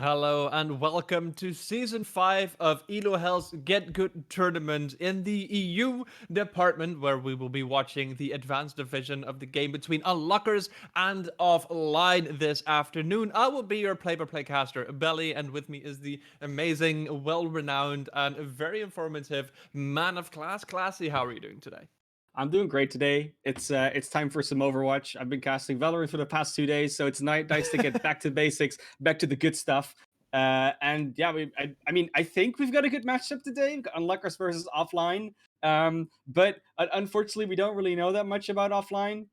Hello and welcome to Season 5 of Elo Hell's Get Good tournament in the EU department, where we will be watching the advanced division of the game between Unluckers and Offline this afternoon. I will be your play-by-play caster, Belly, and with me is the amazing, well-renowned, and very informative man of class, Classy. How are you doing today? I'm doing great today. It's time for some Overwatch. I've been casting Valorant for the past 2 days, so it's nice to get back to basics, back to the good stuff. And yeah, I think we've got a good matchup today. We've got Unluckers versus Offline. But unfortunately, we don't really know that much about Offline.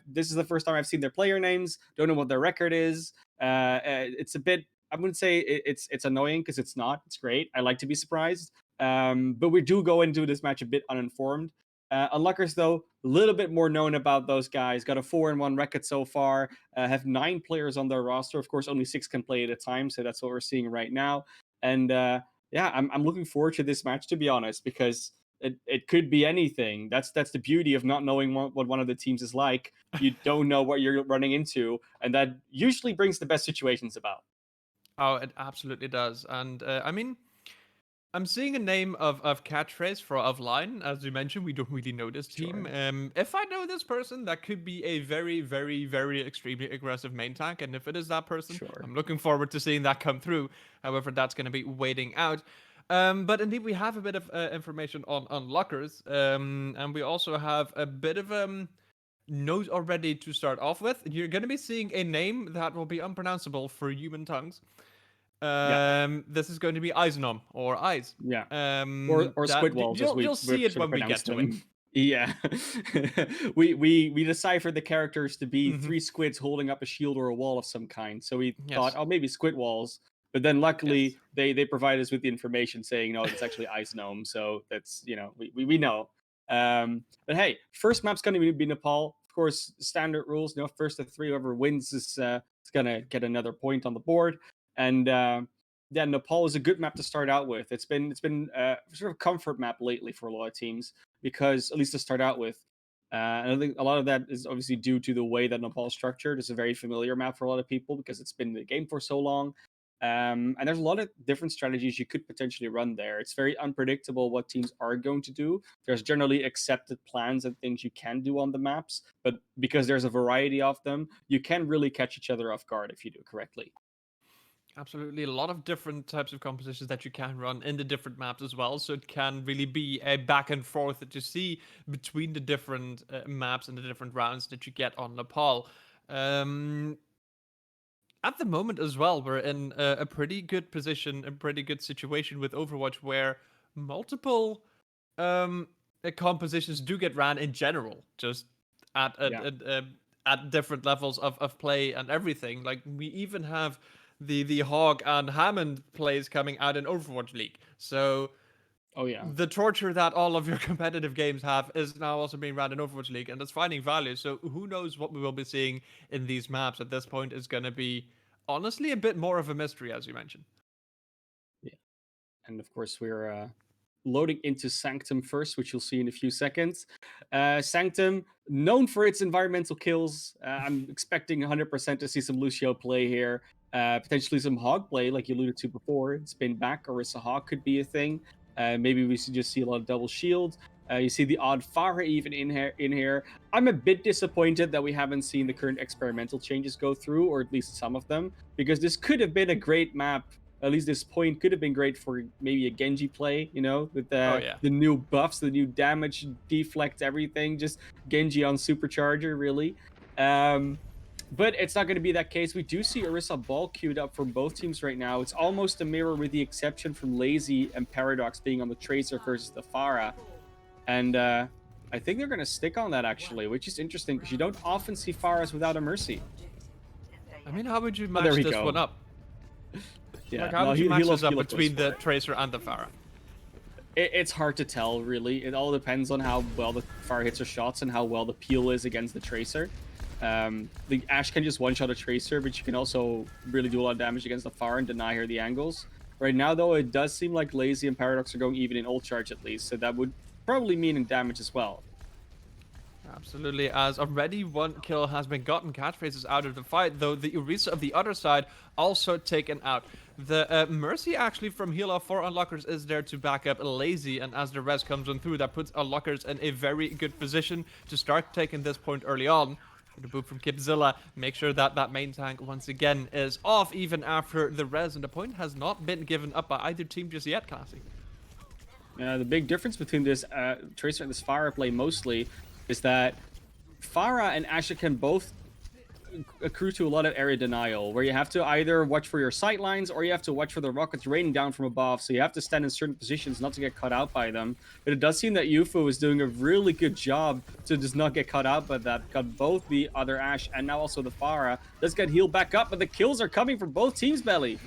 This is the first time I've seen their player names. Don't know what their record is. It's a bit. I wouldn't say it's annoying because it's not. It's great. I like to be surprised. But we do go into this match a bit uninformed. Unluckers, though, a little bit more known about those guys. Got a 4-1 record so far. Have 9 players on their roster. Of course, only 6 can play at a time, so that's what we're seeing right now. And yeah, I'm looking forward to this match, to be honest, because it could be anything. That's the beauty of not knowing what one of the teams is like. You don't know what you're running into, and that usually brings the best situations about. Oh, it absolutely does. And I'm seeing a name of catchphrase for offline. As you mentioned, we don't really know this team. Sure. If I know this person, that could be a very, very, very extremely aggressive main tank. And if it is that person, Sure. I'm looking forward to seeing that come through. However, that's going to be waiting out. But indeed, we have a bit of information on lockers. And we also have a bit of note already to start off with. You're going to be seeing a name that will be unpronounceable for human tongues. Yeah. This is going to be Eisenom or Eyes. Yeah. Or That squid walls, as you'll we see it sort of when we get pronounced to it. them. Yeah. We deciphered the characters to be Hmm. 3 squids holding up a shield or a wall of some kind. So we thought, Yes, oh, maybe squid walls. But then luckily yes. they provide us with the information saying, no, it's actually ice gnome. So that's, we know. But hey, first map's going to be Nepal. Of course, standard rules. First of 3, whoever wins is going to get another point on the board. And yeah, Nepal is a good map to start out with. It's been sort of comfort map lately for a lot of teams because, at least to start out with, and I think a lot of that is obviously due to the way that Nepal is structured. It's a very familiar map for a lot of people because it's been in the game for so long. And there's a lot of different strategies you could potentially run there. It's very unpredictable what teams are going to do. There's generally accepted plans and things you can do on the maps, but because there's a variety of them, you can really catch each other off guard if you do it correctly. Absolutely, a lot of different types of compositions that you can run in the different maps as well. So it can really be a back and forth that you see between the different maps and the different rounds that you get on Nepal. Um, at the moment as well, we're in a pretty good position, a pretty good situation with Overwatch, where multiple um, compositions do get ran in general, just at at, Yeah. at, uh, at different levels of play and everything. Like we even have the Hog and Hammond plays coming out in Overwatch League. So Oh yeah. the torture that all of your competitive games have is now also being run in Overwatch League, and it's finding value. So who knows what we will be seeing in these maps at this point is going to be honestly a bit more of a mystery, as you mentioned. Yeah. And of course, we're loading into Sanctum first, which you'll see in a few seconds. Sanctum, known for its environmental kills. I'm expecting 100% to see some Lucio play here. Potentially some Hog play, like you alluded to before. Spin back, Orisa Hog could be a thing. Maybe we should just see a lot of double shield. You see the odd Pharah even in here. I'm a bit disappointed that we haven't seen the current experimental changes go through, or at least some of them, because this could have been a great map. At least this point could have been great for maybe a Genji play, with Oh the yeah. the new buffs, the new damage, deflect, everything. Just Genji on supercharger, really. But it's not going to be that case. We do see Orisa Ball queued up for both teams right now. It's almost a mirror, with the exception from Lazy and Paradox being on the Tracer versus the Pharah. And I think they're going to stick on that, actually, which is interesting because you don't often see Pharahs without a Mercy. I mean, how would you Oh, there match we this one go. up? Yeah, Like, how no, would you he match this loves up voice between for the it. Tracer and the Pharah? It's hard to tell, really. It all depends on how well the Pharah hits her shots and how well the peel is against the Tracer. The Ashe can just one-shot a Tracer, but you can also really do a lot of damage against the Pharah and deny her the angles. Right now, though, it does seem like Lazy and Paradox are going even in ult charge, at least, so that would probably mean in damage as well. Absolutely, as already one kill has been gotten, catchphrases out of the fight, though the Orisa of the other side also taken out. The Mercy actually from heal off for Unluckers is there to back up Lazy, and as the res comes on through, that puts Unluckers in a very good position to start taking this point early on. The boop from Kipzilla, make sure that that main tank once again is off even after the res, and the point has not been given up by either team just yet, Classy. The big difference between this Tracer and this Pharah play mostly is that Pharah and Asha can both accrue to a lot of area denial, where you have to either watch for your sight lines or you have to watch for the rockets raining down from above, so you have to stand in certain positions not to get caught out by them. But it does seem that UFO is doing a really good job to just not get caught out by that. Got both the other Ash and now also the Pharah. Does get healed back up, but the kills are coming from both teams, Belly.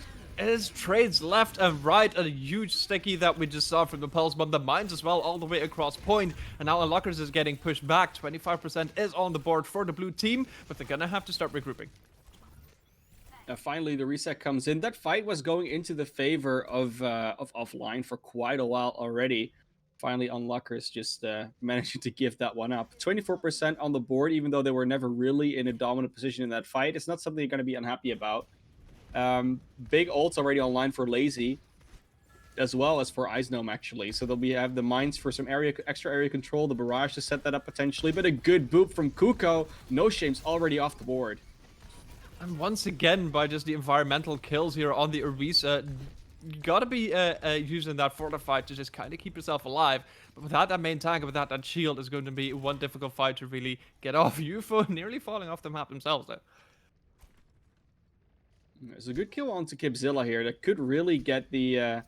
It is trades left and right, a huge sticky that we just saw from the Pulse Bomb, the mines as well, all the way across point, and now Unluckers is getting pushed back. 25% is on the board for the blue team, but they're gonna have to start regrouping. Finally, the reset comes in. That fight was going into the favor of offline for quite a while already. Finally, Unluckers just managing to give that one up. 24% on the board, even though they were never really in a dominant position in that fight. It's not something you're going to be unhappy about. Big ults already online for Lazy, as well as for Icegnome, actually. So we have the mines for some extra area control, the barrage to set that up potentially, but a good boop from Kuko. No Shame's already off the board. And once again, by just the environmental kills here on the Orisa, you gotta be using that fortified to just kind of keep yourself alive. But without that main tank, without that shield, is going to be one difficult fight to really get off. UFO nearly falling off the map themselves, though. There's a good kill onto Kipzilla here that could really get the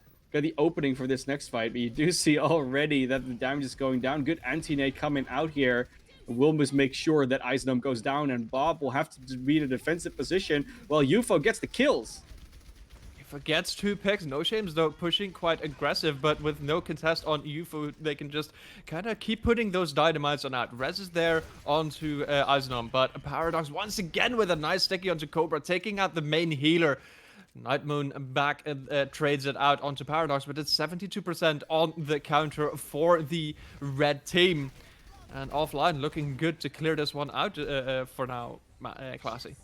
opening for this next fight, but you do see already that the damage is going down. Good anti-nade coming out here. Will must make sure that Icegnome goes down, and Bob will have to be in a defensive position while UFO gets the kills. Forgets 2 picks. No Shames, though, pushing quite aggressive, but with no contest on UFO, they can just kind of keep putting those dynamites on out. Rez is there onto Icegnome, but Paradox once again with a nice sticky onto Cobra, taking out the main healer. Nightmoon back and trades it out onto Paradox, but it's 72% on the counter for the red team. And offline looking good to clear this one out for now, Classy.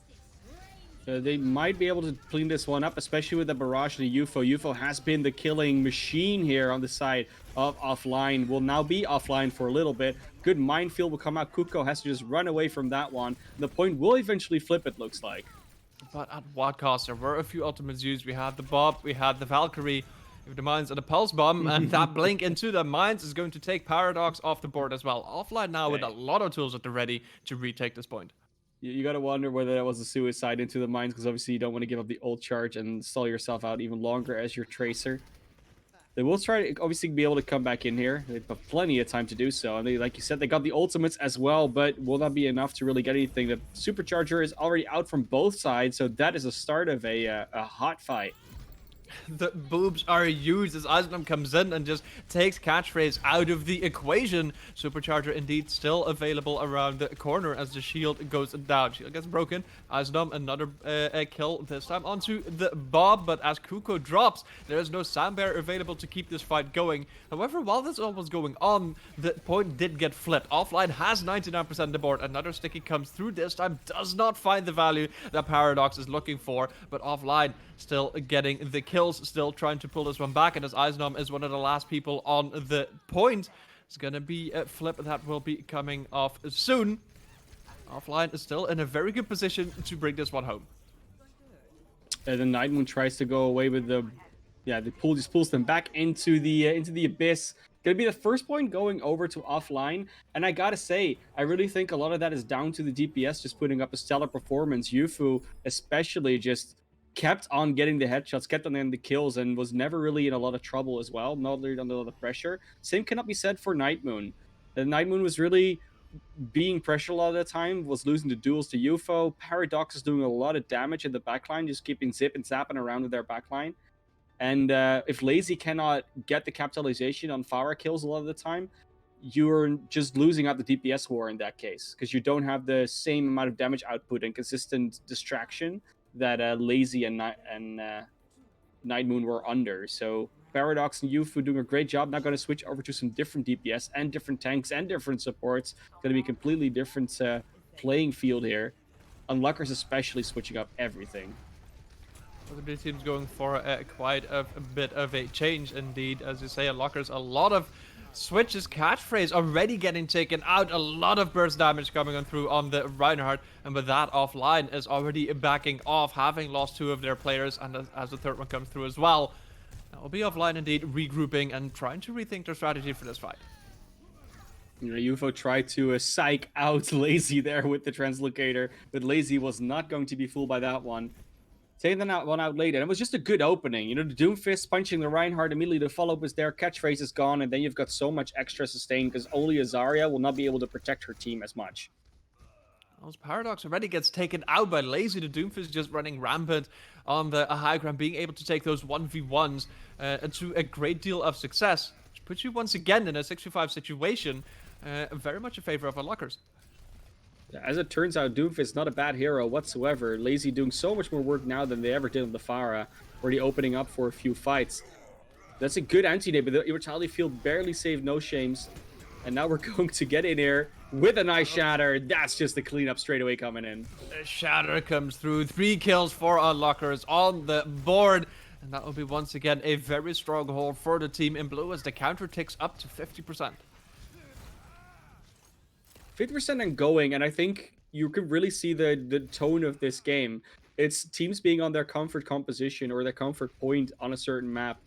They might be able to clean this one up, especially with the barrage and the UFO. UFO has been the killing machine here on the side of offline. Will now be offline for a little bit. Good minefield will come out. Kuko has to just run away from that one. The point will eventually flip, it looks like. But at what cost? There were a few ultimates used. We had the Bob, we had the Valkyrie, we have the mines and the Pulse Bomb, and that blink into the mines is going to take Paradox off the board as well. Offline now with a lot of tools at the ready to retake this point. You got to wonder whether that was a suicide into the mines, because obviously you don't want to give up the ult charge and stall yourself out even longer as your Tracer. They will try to obviously be able to come back in here. They've got plenty of time to do so. And they, like you said, they got the ultimates as well, but will that be enough to really get anything? The Supercharger is already out from both sides, so that is a start of a hot fight. The boobs are used as Icegnome comes in and just takes catchphrase out of the equation. Supercharger indeed still available around the corner as the shield goes down. Shield gets broken. Icegnome another kill, this time onto the Bob, but as Kuko drops, there is no Sandbear available to keep this fight going. However, while this all was going on, the point did get flipped. Offline has 99% of the board. Another sticky comes through this time, does not find the value that Paradox is looking for, but offline still getting the kills, still trying to pull this one back, and as Icegnome is one of the last people on the point, it's gonna be a flip that will be coming off soon. Offline is still in a very good position to bring this one home. And the Nightmoon tries to go away with the, the pool just pulls them back into the abyss. Gonna be the first point going over to offline, and I gotta say, I really think a lot of that is down to the DPS just putting up a stellar performance. Yufu especially just kept on getting the headshots, kept on getting the kills, and was never really in a lot of trouble as well, not really under a lot of pressure. Same cannot be said for Nightmoon. The Nightmoon was really being pressured a lot of the time, was losing the duels to UFO. Paradox is doing a lot of damage in the backline, just keeping zip and zapping around with their backline. And if Lazy cannot get the capitalization on Pharah kills a lot of the time, you're just losing out the DPS war in that case, because you don't have the same amount of damage output and consistent distraction that Lazy and Nightmoon were under. So Paradox and Yufu doing a great job. Now going to switch over to some different DPS and different tanks and different supports. It's going to be a completely different playing field here. Unluckers especially switching up everything. Well, the team's going for quite a bit of a change indeed. As you say, Unluckers, a lot of switches, catchphrase already getting taken out, a lot of burst damage coming on through on the Reinhardt, and with that, offline is already backing off, having lost 2 of their players, and as the third one comes through as well. That will be offline indeed, regrouping and trying to rethink their strategy for this fight. You know, UFO tried to psych out Lazy there with the translocator, but Lazy was not going to be fooled by that one. Taking that one out late, and it was just a good opening. You know, the Doomfist punching the Reinhardt immediately. The follow-up is there, catchphrase is gone, and then you've got so much extra sustain because only Azaria will not be able to protect her team as much. Well, Paradox already gets taken out by Lazy. The Doomfist just running rampant on the high ground, being able to take those 1v1s to a great deal of success, which puts you once again in a 6v5 situation, very much in favor of Unluckers. As it turns out, Doomfist not a bad hero whatsoever. Lazy doing so much more work now than they ever did on the Pharah, already opening up for a few fights. That's a good anti-nade, but the Immortality Field barely saved No Shames. And now we're going to get in here with a nice Shatter. That's just the cleanup straight away coming in. The Shatter comes through, 3 kills for Unluckers on the board. And that will be once again a very strong hold for the team in blue as the counter ticks up to 50%. 50% and going, and I think you can really see the tone of this game. It's teams being on their comfort composition or their comfort point on a certain map,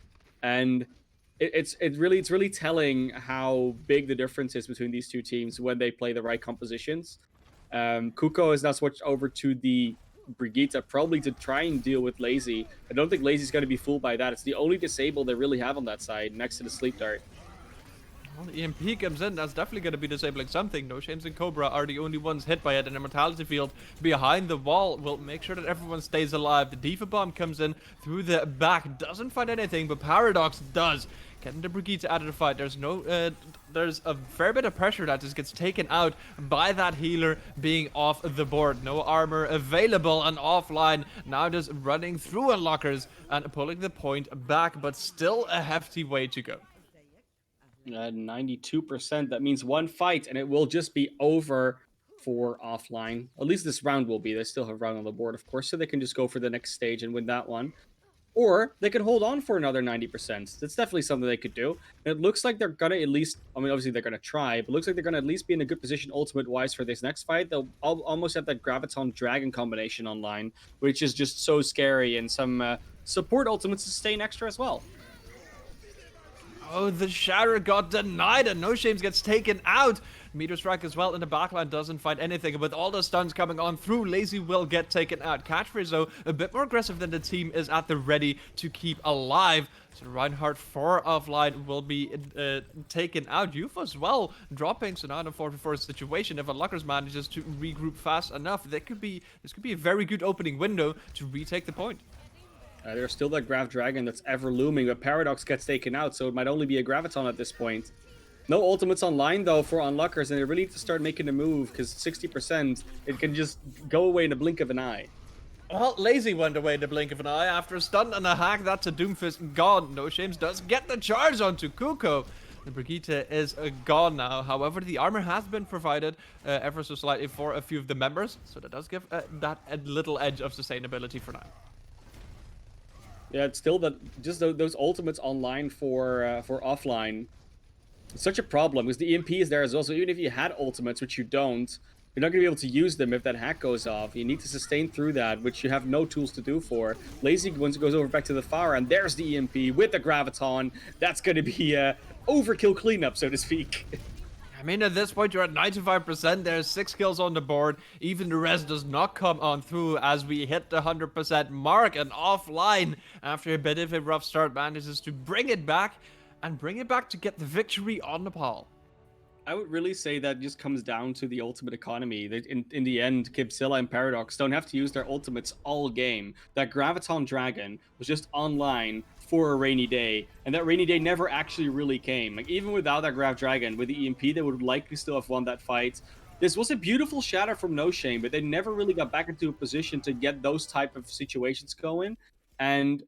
and it's really telling how big the difference is between these two teams when they play the right compositions. Kuko is now switched over to the Brigitte, probably to try and deal with Lazy. I don't think Lazy's going to be fooled by that. It's the only disable they really have on that side, next to the Sleep Dart. Well, the EMP comes in, that's definitely going to be disabling something. No Shames and Cobra are the only ones hit by it, and Immortality Field behind the wall will make sure that everyone stays alive. The Diva Bomb comes in through the back, doesn't find anything, but Paradox does. Getting the Brigitte out of the fight. There's a fair bit of pressure that just gets taken out by that healer being off the board. No armor available and offline. Now just running through Unlockers and pulling the point back, but still a hefty way to go. 92%. That means one fight, and it will just be over for offline. At least this round will be. They still have round on the board, of course, so they can just go for the next stage and win that one. Or they could hold on for another 90%. That's definitely something they could do. And it looks like they're going to at least, I mean, obviously they're going to try, but it looks like they're going to at least be in a good position ultimate-wise for this next fight. They'll almost have that Graviton Dragon combination online, which is just so scary, and some support ultimates sustain extra as well. Oh, the Shatter got denied, and No Shames gets taken out. Meteor Strike as well in the backline doesn't find anything. With all the stuns coming on through, Lazy will get taken out. Catchphrase, though, a bit more aggressive than the team is at the ready to keep alive. So Reinhardt 4 offline will be taken out. Yufa as well dropping, so now in a 4v4 situation. If Unluckers manages to regroup fast enough, this could be a very good opening window to retake the point. There's still that Grav Dragon that's ever looming, but Paradox gets taken out, so it might only be a Graviton at this point. No ultimates online, though, for Unluckers, and they really need to start making a move, because 60%, it can just go away in a blink of an eye. Well, Lazy went away in the blink of an eye after a stun and a hack. That's a Doomfist gone. No Shames does get the charge onto Kuko. The Brigitte is gone now. However, the armor has been provided ever so slightly for a few of the members, so that does give that a little edge of sustainability for now. Yeah, it's still that just those ultimates online for offline. It's such a problem because the EMP is there as well. So even if you had ultimates, which you don't, you're not going to be able to use them if that hack goes off. You need to sustain through that, which you have no tools to do for. Lazy once it goes over back to the Pharah, and there's the EMP with the Graviton. That's going to be overkill cleanup, so to speak. I mean, at this point, you're at 95%. There's 6 kills on the board. Even the rest does not come on through as we hit the 100% mark. And offline, after a bit of a rough start, manages to bring it back to get the victory on Nepal. I would really say that just comes down to the ultimate economy. In the end, Kibzilla and Paradox don't have to use their ultimates all game. That Graviton Dragon was just online for a rainy day, and that rainy day never actually really came. Like, even without that Grav Dragon, with the EMP, they would likely still have won that fight. This was a beautiful shatter from No Shame, but they never really got back into a position to get those type of situations going. And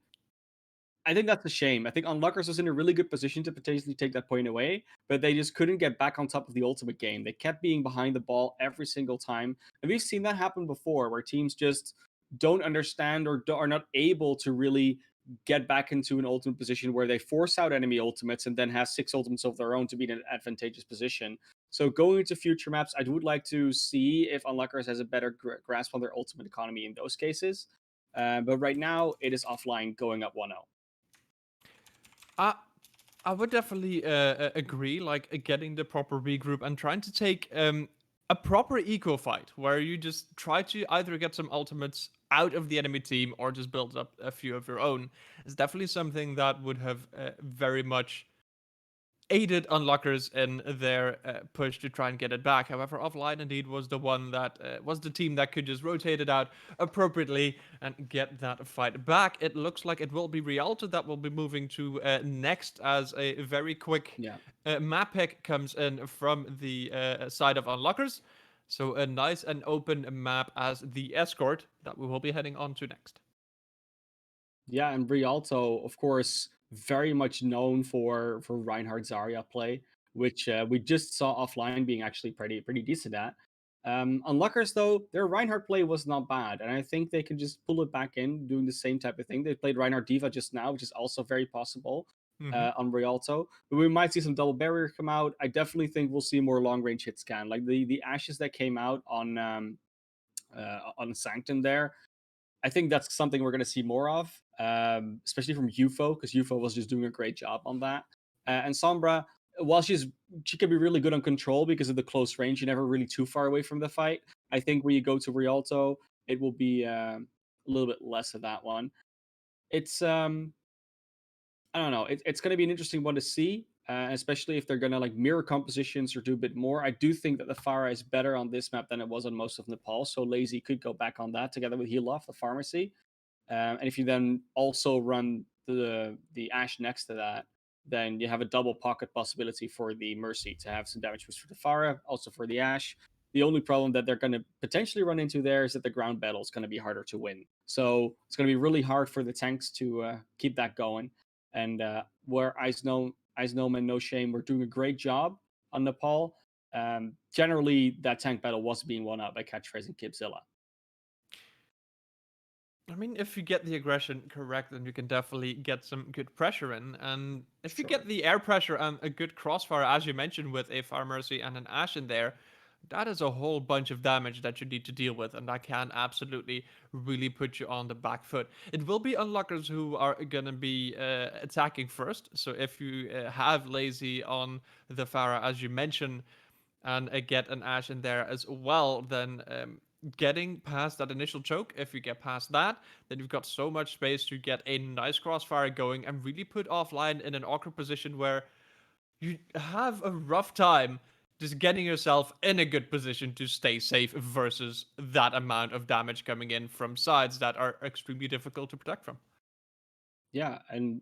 I think that's a shame. I think Unluckers was in a really good position to potentially take that point away, but they just couldn't get back on top of the ultimate game. They kept being behind the ball every single time. And we've seen that happen before where teams just don't understand or are not able to really get back into an ultimate position where they force out enemy ultimates and then have 6 ultimates of their own to be in an advantageous position. So going into future maps, I would like to see if Unluckers has a better grasp on their ultimate economy in those cases. But right now, it is offline going up 1-0. I I would definitely agree. Like getting the proper regroup and trying to take a proper eco fight where you just try to either get some ultimates out of the enemy team or just build up a few of your own is definitely something that would have very much aided Unlockers in their push to try and get it back. However, Offline indeed was the one that was the team that could just rotate it out appropriately and get that fight back. It looks like it will be Rialto that will be moving to next as a very quick Yeah. map pick comes in from the side of Unlockers. So a nice and open map as the escort that we will be heading on to next. Yeah, and Rialto, of course, very much known for Reinhard Zarya play, which we just saw offline being actually pretty decent at. Unluckers though, their Reinhardt play was not bad, and I think they can just pull it back in, doing the same type of thing. They played Reinhardt Diva just now, which is also very possible Mm-hmm. on Rialto. But we might see some double barrier come out. I definitely think we'll see more long range hit scan, like the ashes that came out on Sanctum there. I think that's something we're going to see more of, especially from UFO, because UFO was just doing a great job on that. And Sombra, while she can be really good on control because of the close range, you're never really too far away from the fight. I think when you go to Rialto, it will be a little bit less of that one. It's I don't know. It's going to be an interesting one to see, especially if they're going to like mirror compositions or do a bit more. I do think that the Farah is better on this map than it was on most of Nepal, so Lazy could go back on that together with Heal Off, the pharmacy. And if you then also run the Ash next to that, then you have a double pocket possibility for the Mercy to have some damage boost for the Farah, also for the Ash. The only problem that they're going to potentially run into there is that the ground battle is going to be harder to win. So it's going to be really hard for the tanks to keep that going. And where Ice Gnome and No Shame were doing a great job on Nepal, generally that tank battle was being won out by Catchphrase and Kibzilla. I mean, if you get the aggression correct, then you can definitely get some good pressure in. And if you Sure. get the air pressure and a good crossfire, as you mentioned, with a Fire Mercy and an Ash in there, that is a whole bunch of damage that you need to deal with, and that can absolutely really put you on the back foot. It will be Unlockers who are gonna be attacking first. So if you have Lazy on the Farah, as you mentioned, and get an Ash in there as well, then getting past that initial choke, if you get past that, then you've got so much space to get a nice crossfire going and really put offline in an awkward position where you have a rough time just getting yourself in a good position to stay safe versus that amount of damage coming in from sides that are extremely difficult to protect from. Yeah, and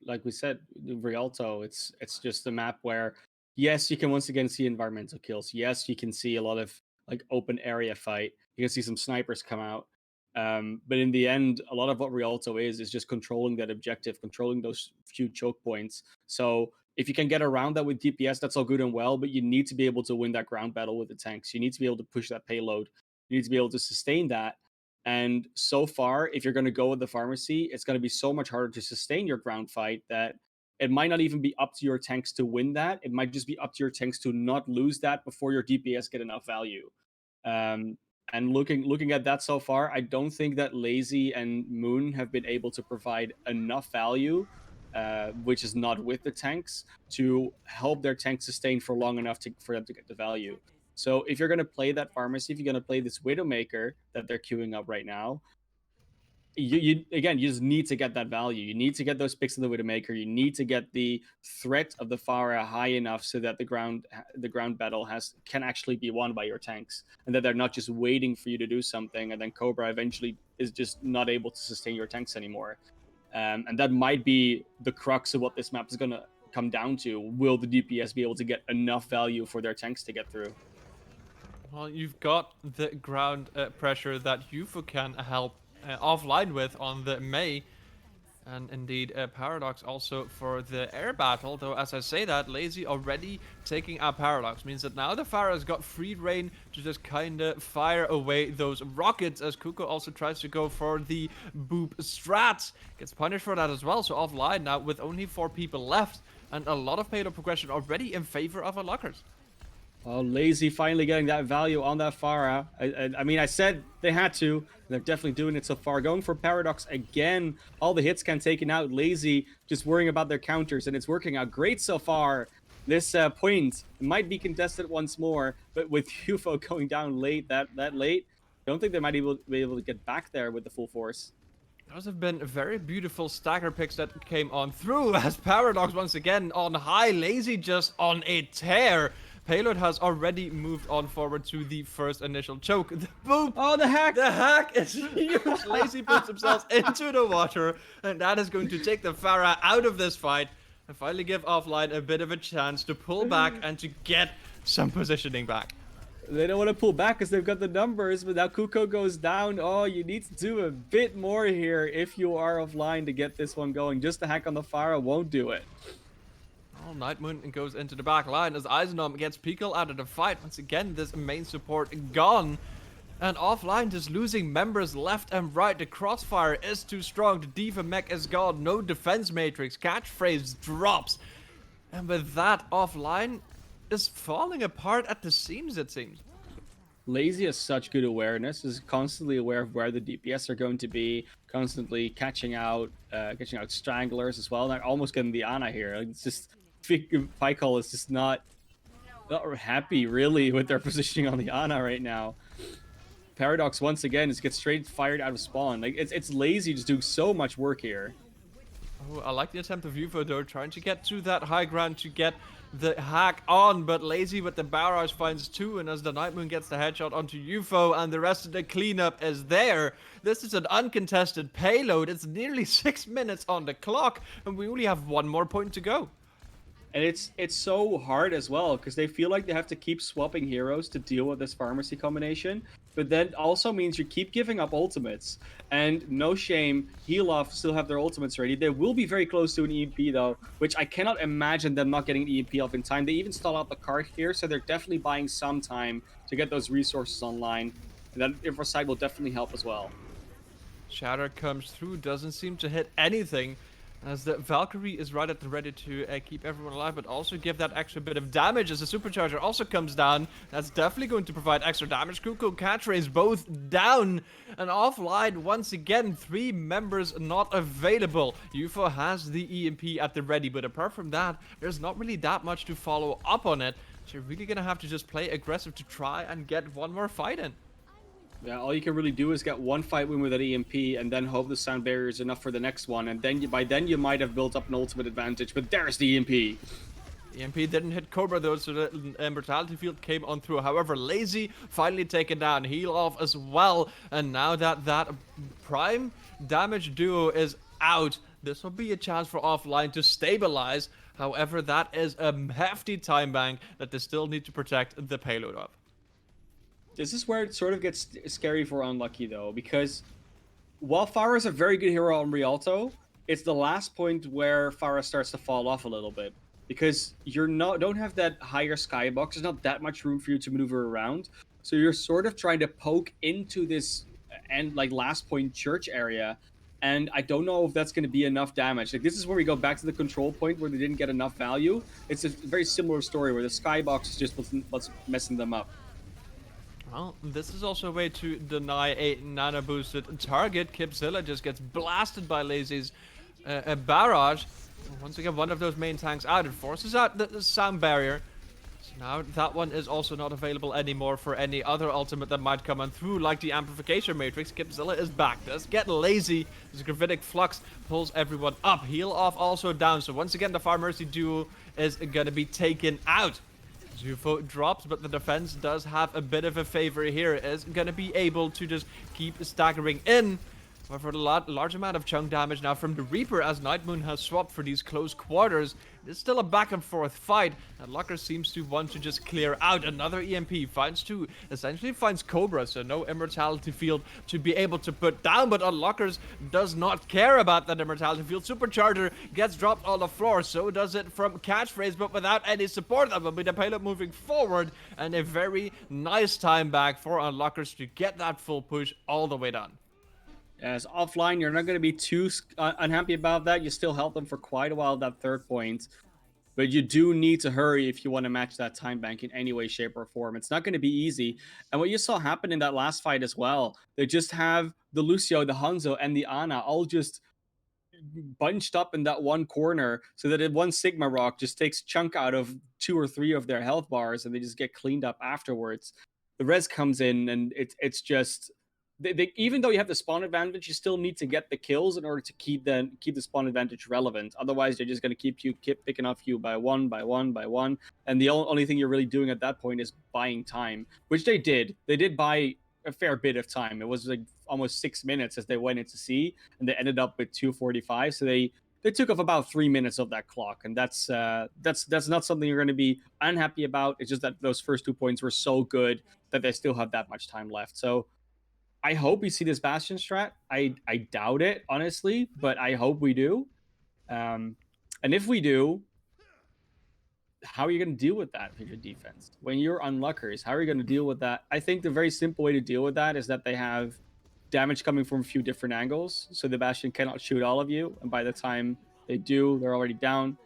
like we said, the Rialto, it's just a map where yes, you can once again see environmental kills. Yes, you can see a lot of like open area fight. You can see some snipers come out. But in the end, a lot of what Rialto is just controlling that objective, controlling those few choke points. So if you can get around that with DPS, that's all good and well, but you need to be able to win that ground battle with the tanks. You need to be able to push that payload. You need to be able to sustain that. And so far, if you're going to go with the pharmacy, it's going to be so much harder to sustain your ground fight that it might not even be up to your tanks to win that. It might just be up to your tanks to not lose that before your DPS get enough value. Um, and looking at that so far, I don't think that Lazy and Moon have been able to provide enough value, which is not with the tanks, to help their tanks sustain for long enough for them to get the value. So if you're going to play that pharmacy, if you're going to play this Widowmaker that they're queuing up right now, you again, you just need to get that value. You need to get those picks of the Widowmaker. You need to get the threat of the Pharah high enough so that the ground battle can actually be won by your tanks, and that they're not just waiting for you to do something, and then Cobra eventually is just not able to sustain your tanks anymore. And that might be the crux of what this map is going to come down to. Will the DPS be able to get enough value for their tanks to get through? Well, you've got the ground pressure that UFO can help offline with on the May. And indeed, Paradox also for the air battle, though as I say that, Lazy already taking out Paradox means that now the Pharah's got free reign to just kinda fire away those rockets, as Kuko also tries to go for the boop strat. Gets punished for that as well, so offline now with only 4 people left, and a lot of payload progression already in favor of Unluckers. Oh, Lazy finally getting that value on that Pharah. I mean, I said they had to. They're definitely doing it so far. Going for Paradox again. All the hits can taken out. Lazy just worrying about their counters, and it's working out great so far. This point might be contested once more, but with UFO going down late, that late, I don't think they might be able to get back there with the full force. Those have been very beautiful stagger picks that came on through as Paradox once again on high, Lazy just on a tear. Payload has already moved on forward to the first initial choke. The boop! Oh, the hack! The hack is huge! Lazy puts themselves into the water, and that is going to take the Pharah out of this fight and finally give Offline a bit of a chance to pull back and to get some positioning back. They don't want to pull back because they've got the numbers, but now Kuko goes down. Oh, you need to do a bit more here if you are offline to get this one going. Just the hack on the Pharah won't do it. Oh, Nightmoon goes into the back line as Eisenom gets Pico out of the fight. Once again, this main support gone. And offline just losing members left and right. The crossfire is too strong. The Diva mech is gone. No defense matrix. Catchphrase drops. And with that, offline is falling apart at the seams, it seems. Lazy has such good awareness, is constantly aware of where the DPS are going to be, constantly catching out stranglers as well. And they're almost getting the Ana here. Like, it's just Pycall is just not happy really with their positioning on the Ana right now. Paradox once again just gets straight fired out of spawn. Like it's Lazy just doing so much work here. Oh, I like the attempt of UFO though, trying to get to that high ground to get the hack on, but Lazy with the barrage finds 2, and as the Nightmoon gets the headshot onto UFO and the rest of the cleanup is there. This is an uncontested payload. It's nearly 6 minutes on the clock, and we only have 1 more point to go. And it's so hard as well because they feel like they have to keep swapping heroes to deal with this pharmacy combination, but that also means you keep giving up ultimates. And no shame, Heal Off still have their ultimates ready. They will be very close to an EMP though, which I cannot imagine them not getting an EMP off in time. They even stall out the card here, so they're definitely buying some time to get those resources online. And that infra side will definitely help as well. Shatter comes through, doesn't seem to hit anything, as the Valkyrie is right at the ready to keep everyone alive, but also give that extra bit of damage as the Supercharger also comes down. That's definitely going to provide extra damage. Kuko, Catchphrase both down and offline once again. 3 members not available. UFO has the EMP at the ready, but apart from that, there's not really that much to follow up on it. So you're really going to have to just play aggressive to try and get one more fight in. Yeah, all you can really do is get one fight win with that EMP and then hope the sound barrier is enough for the next one. And then by then you might have built up an ultimate advantage, but there's the EMP. EMP didn't hit Cobra though, so the Immortality Field came on through. However, Lazy finally taken down. Heal Off as well. And now that Prime damage duo is out, this will be a chance for Offline to stabilize. However, that is a hefty time bank that they still need to protect the payload of. This is where it sort of gets scary for Unlucky, though, because while Pharah is a very good hero on Rialto, it's the last point where Pharah starts to fall off a little bit. Because don't have that higher skybox, there's not that much room for you to maneuver around. So you're sort of trying to poke into this last point church area, and I don't know if that's going to be enough damage. Like, this is where we go back to the control point where they didn't get enough value. It's a very similar story where the skybox is just what's messing them up. Well, this is also a way to deny a nano-boosted target. Kipzilla just gets blasted by Lazy's barrage. Once again, one of those main tanks out. It forces out the sound barrier. So now that one is also not available anymore for any other ultimate that might come on through, like the Amplification Matrix. Kipzilla is back. Does get Lazy. This Gravitic Flux pulls everyone up. Heal Off also down. So once again, the Far Mercy duo is going to be taken out. UFO drops, but the defense does have a bit of a favor here. Is going to be able to just keep staggering in. But for the large amount of chunk damage now from the Reaper as Nightmoon has swapped for these close quarters, it's still a back and forth fight. Unluckers seems to want to just clear out another EMP, finds two, essentially finds Cobra, so no immortality field to be able to put down, but Unluckers does not care about that immortality field. Supercharger gets dropped on the floor, so does it from Catchphrase, but without any support. That will be the payload moving forward, and a very nice time back for Unluckers to get that full push all the way down. As offline, you're not going to be too unhappy about that. You still held them for quite a while, that third point. But you do need to hurry if you want to match that time bank in any way, shape, or form. It's not going to be easy. And what you saw happen in that last fight as well, they just have the Lucio, the Hanzo, and the Ana all just bunched up in that one corner so that one Sigma Rock just takes chunk out of 2 or 3 of their health bars and they just get cleaned up afterwards. The res comes in and it's just even though you have the spawn advantage, you still need to get the kills in order to keep the spawn advantage relevant. Otherwise, they're just going to keep picking off you by one, and the only thing you're really doing at that point is buying time, which they did. They did buy a fair bit of time. It was like almost 6 minutes as they went into C, and they ended up with 2:45. So they took off about 3 minutes of that clock, and that's not something you're going to be unhappy about. It's just that those first 2 points were so good that they still have that much time left. So I hope we see this Bastion strat. I doubt it, honestly, but I hope we do. And if we do, how are you going to deal with that with your defense? When you're Unluckers, how are you going to deal with that? I think the very simple way to deal with that is that they have damage coming from a few different angles, so the Bastion cannot shoot all of you, and by the time they do, they're already down.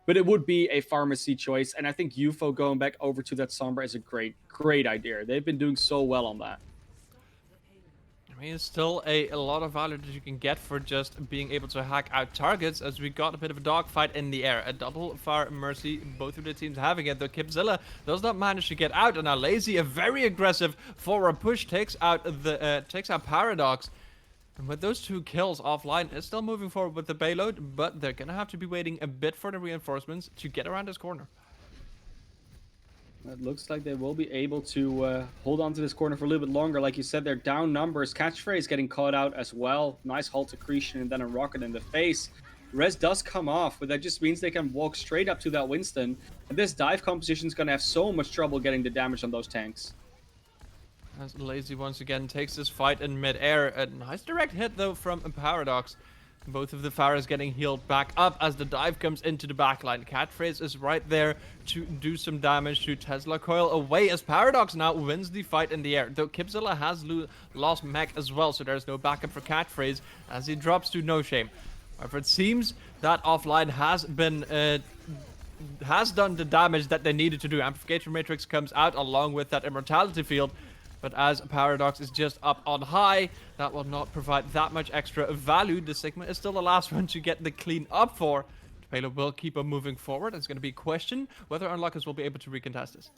But it would be a pharmacy choice, and I think UFO going back over to that Sombra is a great idea. They've been doing so well on that. I mean, it's still a lot of value that you can get for just being able to hack out targets, as we got a bit of a dogfight in the air. A double fire Mercy, both of the teams having it, though Kipzilla does not manage to get out, and now Lazy, a very aggressive forward push, takes out Paradox. And with those 2 kills offline, it's still moving forward with the payload, but they're gonna have to be waiting a bit for the reinforcements to get around this corner. It looks like they will be able to hold on to this corner for a little bit longer. Like you said, they're down numbers. Catchphrase getting caught out as well. Nice halt accretion and then a rocket in the face. Res does come off, but that just means they can walk straight up to that Winston. And this dive composition is going to have so much trouble getting the damage on those tanks. As Lazy once again takes this fight in mid-air. A nice direct hit, though, from Paradox. Both of the Pharahs getting healed back up as the dive comes into the backline. Catphrase is right there to do some damage to Tesla Coil away as Paradox now wins the fight in the air. Though Kipzilla has lost mech as well, so there's no backup for Catphrase as he drops to No Shame. However, it seems that offline has done the damage that they needed to do. Amplification Matrix comes out along with that Immortality Field. But as Paradox is just up on high, that will not provide that much extra value. The Sigma is still the last one to get the clean up for. The payload will keep on moving forward. It's going to be a question whether Unluckers will be able to recontest this.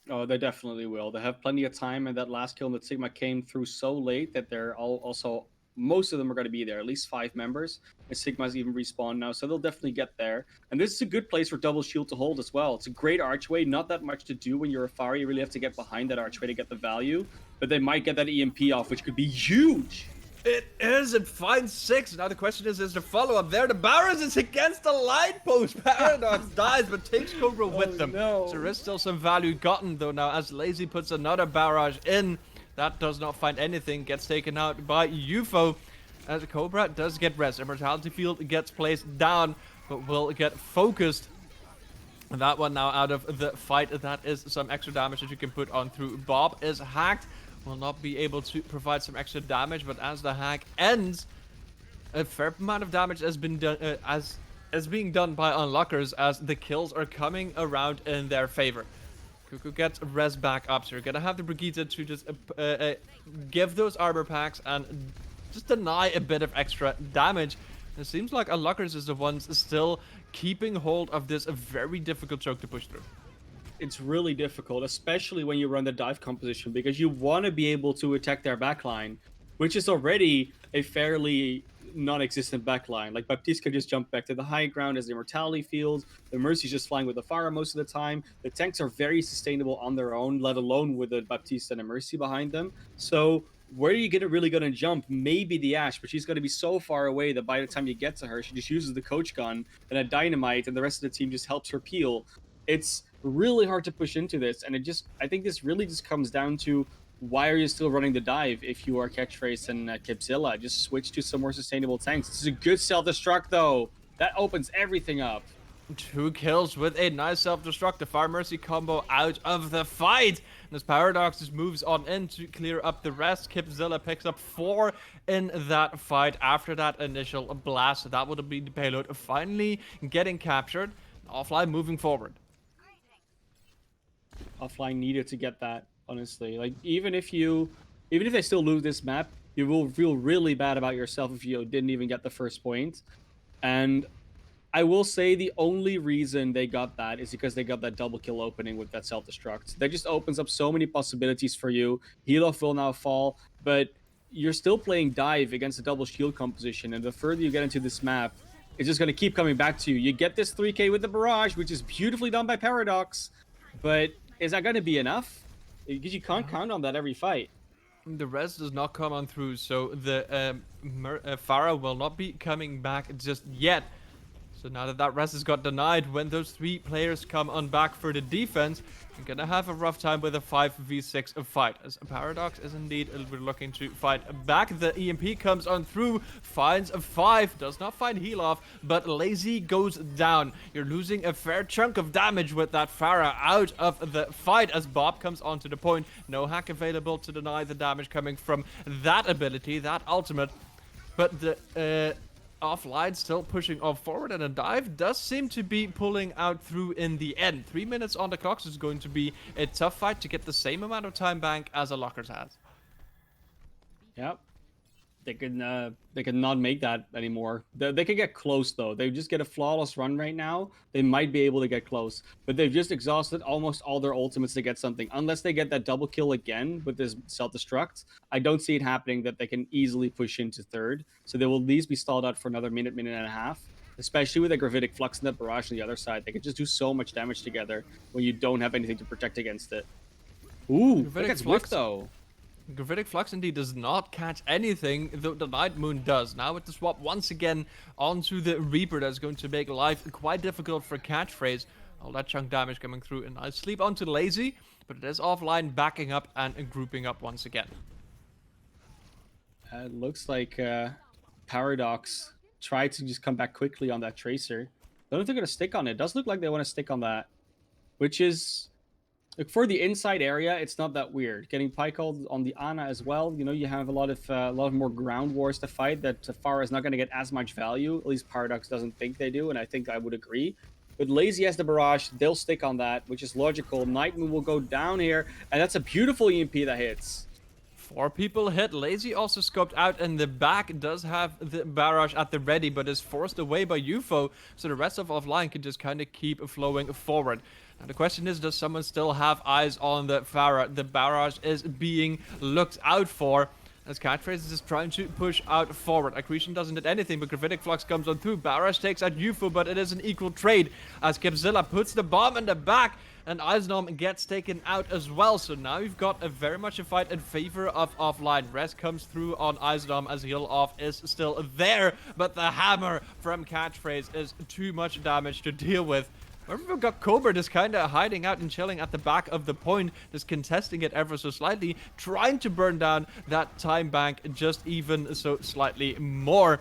Oh, they definitely will. They have plenty of time, and that last kill in the Sigma came through so late that they're also most of them are going to be there, at least 5 members. And Sigma's even respawned now, so they'll definitely get there. And this is a good place for double shield to hold as well. It's a great archway, not that much to do when you're a Pharah. You really have to get behind that archway to get the value. But they might get that EMP off, which could be huge. It is. It finds 6. Now the question is the follow-up there? The Barrows is against the light post. Paradox dies, but takes Cobra with them. No. So there is still some value gotten, though, now as Lazy puts another barrage in. That does not find anything, gets taken out by UFO. As Cobra does get res. Immortality Field gets placed down, but will get focused. That one now out of the fight. That is some extra damage that you can put on through. Bob is hacked. Will not be able to provide some extra damage, but as the hack ends, a fair amount of damage has been done, as being done by Unluckers as the kills are coming around in their favor. Cuckoo gets res back up, so you're gonna have the Brigitte to just give those armor packs and just deny a bit of extra damage. It seems like Unluckers is the ones still keeping hold of this very difficult choke to push through. It's really difficult, especially when you run the dive composition, because you want to be able to attack their backline, which is already a fairly non-existent backline. Like, Baptiste can just jump back to the high ground as the Immortality Field. The Mercy's just flying with the Pharah most of the time. The tanks are very sustainable on their own, let alone with a Baptiste and a Mercy behind them. So where are you really gonna jump? Maybe the Ash, but she's gonna be so far away that by the time you get to her, she just uses the coach gun and a dynamite, and the rest of the team just helps her peel. It's really hard to push into this, and I think this really just comes down to why are you still running the dive if you are Catchphrase and Kipzilla? Just switch to some more sustainable tanks. This is a good self-destruct though. That opens everything up. 2 kills with a nice self-destruct. The Fire Mercy combo out of the fight. And as Paradox just moves on in to clear up the rest, Kipzilla picks up 4 in that fight after that initial blast. So that would have been the payload finally getting captured. Offline moving forward. Offline needed to get that, honestly. Like, even if they still lose this map, you will feel really bad about yourself if you didn't even get the first point. And I will say the only reason they got that is because they got that double kill opening with that self-destruct. That just opens up so many possibilities for you. Heal off will now fall, but you're still playing dive against a double shield composition, and the further you get into this map, it's just going to keep coming back to you. You get this 3k with the barrage, which is beautifully done by Paradox, but is that going to be enough? Because you can't count on that every fight. The rest does not come on through, so the Farah will not be coming back just yet. So now that that rest has got denied, when those 3 players come on back for the defense, you're gonna have a rough time with a 5v6 fight. As Paradox is indeed looking to fight back. The EMP comes on through, finds a 5, does not find heal off, but Lazy goes down. You're losing a fair chunk of damage with that Farah out of the fight as Bob comes onto the point. No hack available to deny the damage coming from that ability, that ultimate. But the offline still pushing off forward, and a dive does seem to be pulling out through in the end. 3 minutes on the clock, so it's going to be a tough fight to get the same amount of time bank as Unluckers has. Yep. They can not make that anymore. They can get close though. They just get a flawless run right now. They might be able to get close, but they've just exhausted almost all their ultimates to get something. Unless they get that double kill again with this self-destruct, I don't see it happening that they can easily push into third. So they will at least be stalled out for another minute and a half. Especially with a Gravitic Flux and that barrage on the other side, they can just do so much damage together when you don't have anything to protect against it. Ooh, that gets whiffed though. Gravitic Flux indeed does not catch anything, though the Night Moon does. Now with the swap once again onto the Reaper, that's going to make life quite difficult for Catchphrase. All that chunk damage coming through, and I sleep onto Lazy, but it is offline backing up and grouping up once again. It looks like Paradox tried to just come back quickly on that Tracer. I don't know if they're going to stick on it. It does look like they want to stick on that, which is... Like for the inside area, it's not that weird. Getting Pycalled on the Ana as well, you know, you have a lot of more ground wars to fight that Farah is not going to get as much value. At least Paradox doesn't think they do, and I think I would agree. But Lazy has the barrage, they'll stick on that, which is logical. Night Moon will go down here, and that's a beautiful EMP that hits. 4 people hit. Lazy also scoped out, and the back does have the barrage at the ready, but is forced away by UFO, so the rest of offline can just kind of keep flowing forward. Now the question is, does someone still have eyes on the Farah? The barrage is being looked out for, as Catchphrase is just trying to push out forward. Accretion doesn't hit anything, but Gravitic Flux comes on through. Barrage takes out UFO, but it is an equal trade, as Kipzilla puts the bomb in the back, and Icedom gets taken out as well. So now you've got very much a fight in favor of offline. Rest comes through on Icedom as heal off is still there, but the hammer from Catchphrase is too much damage to deal with. We've got Cobra just kind of hiding out and chilling at the back of the point, just contesting it ever so slightly, trying to burn down that time bank just even so slightly more.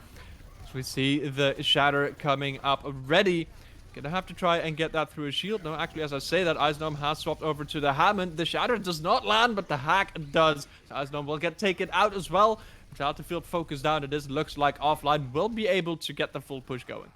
So we see the Shatter coming up ready. Gonna have to try and get that through a shield. No, actually, as I say that, Icedom has swapped over to the Hammond. The Shatter does not land, but the hack does. So Icedom will get taken out as well. Without the field focus down, it is looks like offline will be able to get the full push going.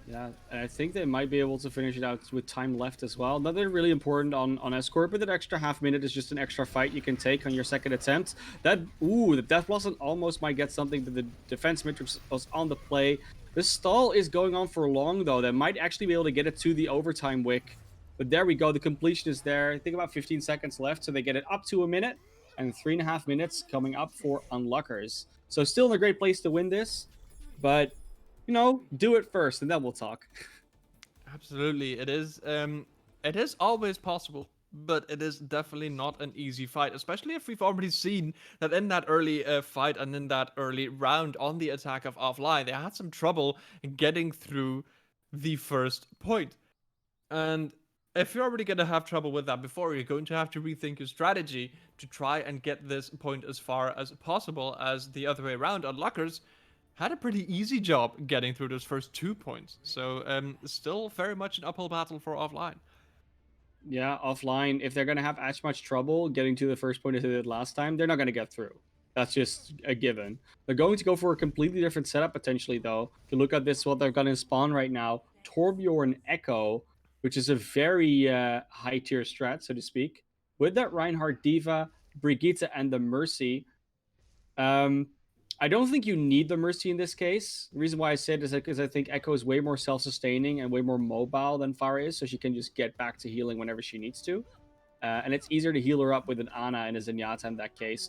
Yeah, and I think they might be able to finish it out with time left as well. Nothing really important on Escort, but that extra half minute is just an extra fight you can take on your second attempt. The Death Blossom almost might get something, but the defense matrix was on the play. This stall is going on for long, though. They might actually be able to get it to the overtime wick. But there we go. The completion is there. I think about 15 seconds left, so they get it up to a minute. And 3.5 minutes coming up for Unluckers. So still in a great place to win this. But, you know, do it first, and then we'll talk. Absolutely. It is always possible but it is definitely not an easy fight, especially if we've already seen that in that early fight and in that early round on the attack of Offline, they had some trouble getting through the first point. And if you're already going to have trouble with that before, you're going to have to rethink your strategy to try and get this point as far as possible, as the other way around. Unluckers had a pretty easy job getting through those first 2 points. So still very much an uphill battle for Offline. Yeah, offline, if they're going to have as much trouble getting to the first point as they did last time, they're not going to get through. That's just a given. They're going to go for a completely different setup potentially, though. If you look at this, what they're going to spawn right now, Torbjorn Echo, which is a very high tier strat, so to speak. With that Reinhardt Diva, Brigitte, and the Mercy, um, I don't think you need the Mercy in this case. The reason why I said is because I think Echo is way more self-sustaining and way more mobile than Pharah is, so she can just get back to healing whenever she needs to. And it's easier to heal her up with an Ana and a Zenyatta in that case,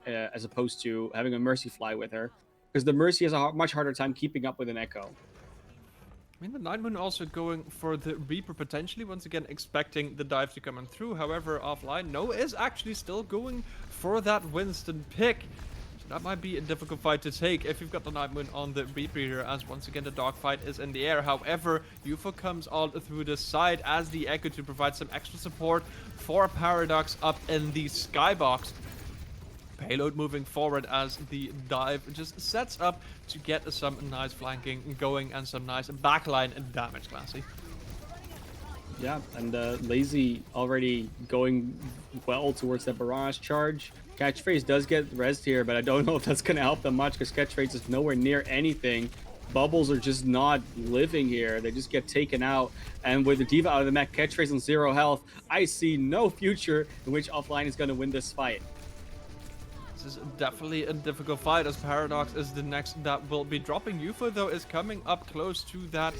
as opposed to having a Mercy fly with her, because the Mercy has a much harder time keeping up with an Echo. I mean, the Nightmoon also going for the Reaper potentially, once again expecting the dive to come in through. However, Offline, No is actually still going for that Winston pick. So that might be a difficult fight to take if you've got the Nightmoon on the Reaper here, as once again the dogfight is in the air. However, UFO comes all through the side as the Echo to provide some extra support for Paradox up in the skybox. Payload moving forward as the dive just sets up to get some nice flanking going and some nice backline damage, Classy. Yeah, and Lazy already going well towards that barrage charge. Catchphrase does get rezzed here, but I don't know if that's going to help them much because Catchphrase is nowhere near anything. Bubbles are just not living here. They just get taken out. And with the Diva out of the mech, Catchphrase on 0 health, I see no future in which Offline is going to win this fight. This is definitely a difficult fight, as Paradox is the next that will be dropping. UFO, though, is coming up close to that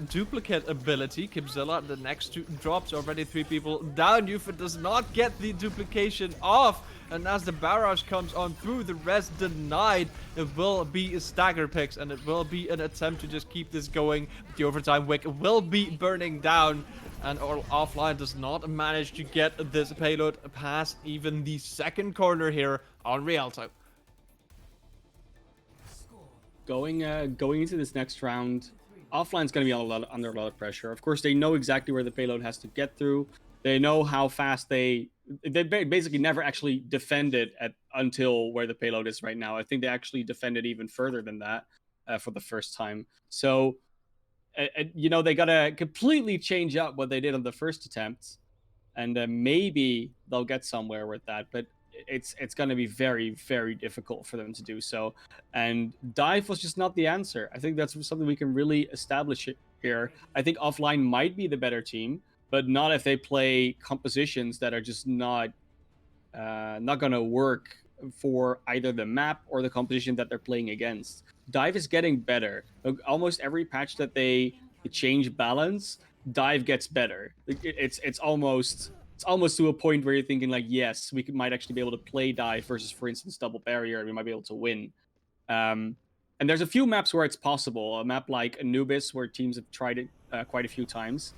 duplicate ability. Kibzilla, the next two drops, already 3 people down. UFO does not get the duplication off. And as the barrage comes on through, the rest denied. It will be stagger picks, and it will be an attempt to just keep this going. The overtime wick will be burning down, and Offline does not manage to get this payload past even the second corner here on Rialto. Going into this next round, Offline's going to be under a lot of pressure. Of course, they know exactly where the payload has to get through. They know how fast they basically never actually defended until where the payload is right now. I think they actually defended even further than that for the first time. So, they got to completely change up what they did on the first attempt, and maybe they'll get somewhere with that. But it's going to be very, very difficult for them to do so. And dive was just not the answer. I think that's something we can really establish here. I think Offline might be the better team, but not if they play compositions that are just not going to work for either the map or the composition that they're playing against. Dive is getting better. Almost every patch that they change balance, dive gets better. It's almost to a point where you're thinking like, yes, we might actually be able to play dive versus, for instance, double barrier, and we might be able to win. And there's a few maps where it's possible. A map like Anubis, where teams have tried it quite a few times.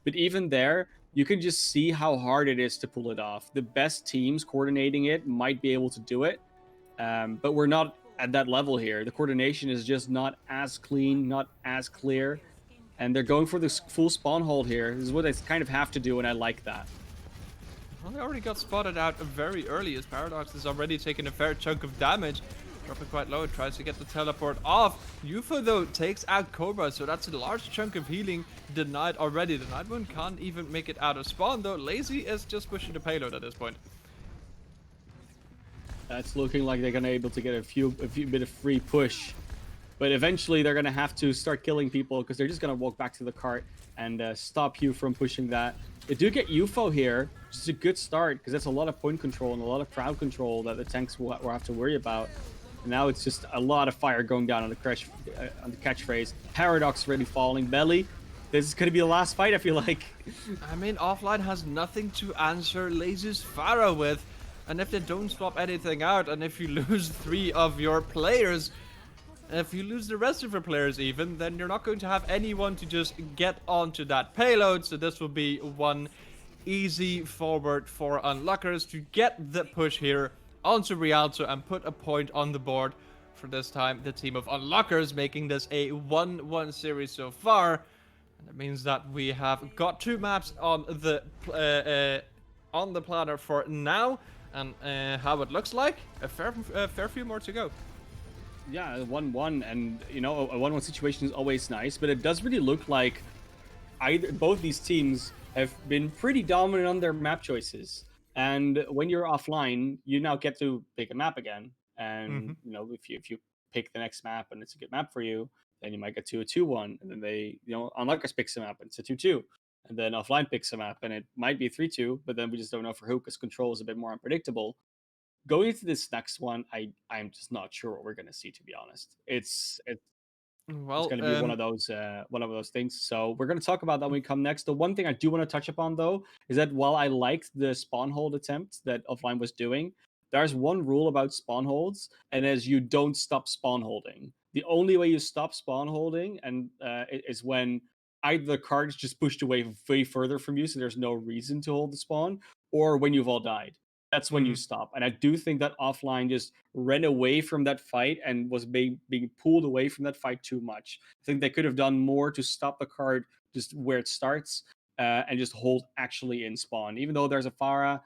But even there, you can just see how hard it is to pull it off. The best teams coordinating it might be able to do it, but we're not at that level here. The coordination is just not as clean, not as clear, and they're going for this full spawn hold here. This is what they kind of have to do, and I like that. Well, they already got spotted out very early, as Paradox has already taken a fair chunk of damage. Dropping quite low, tries to get the teleport off. UFO, though, takes out Cobra, so that's a large chunk of healing denied already. The Nightmoon can't even make it out of spawn, though. Lazy is just pushing the payload at this point. That's looking like they're gonna be able to get a few bit of free push, but eventually they're gonna have to start killing people because they're just gonna walk back to the cart and stop you from pushing that. They do get UFO here, which is a good start because that's a lot of point control and a lot of crowd control that the tanks will have to worry about. And now it's just a lot of fire going down on the catchphrase. Paradox already falling. Belly, this is going to be the last fight, I feel like. I mean, Offline has nothing to answer Lazy's Pharah with. And if they don't swap anything out, and if you lose 3 of your players, if you lose the rest of your players even, then you're not going to have anyone to just get onto that payload. So this will be one easy forward for Unluckers to get the push here onto Rialto and put a point on the board. For this time, the team of Unluckers making this a 1-1 series so far. And that means that we have got 2 maps on the planner for now. And how it looks like, a fair few more to go. Yeah, 1-1, and a 1-1 situation is always nice, but it does really look like either both these teams have been pretty dominant on their map choices. And when you're offline, you now get to pick a map again. And Mm-hmm. if you pick the next map and it's a good map for you, then you might get to a 2-1. And then Unlockers picks a map and it's a 2-2. And then offline picks a map and it might be 3-2, but then we just don't know for who because control is a bit more unpredictable. Going into this next one, I'm just not sure what we're gonna see, to be honest. It's Well, going to be one of those things. So we're going to talk about that when we come next. The one thing I do want to touch upon though is that while I liked the spawn hold attempt that Offline was doing, there's one rule about spawn holds, and as you don't stop spawn holding. The only way you stop spawn holding and is when either the card is just pushed away way further from you, so there's no reason to hold the spawn, or when you've all died. That's when you mm-hmm. stop. And I do think that Offline just ran away from that fight and was being pulled away from that fight too much. I think they could have done more to stop the card just where it starts and just hold actually in spawn. Even though there's a Pharah,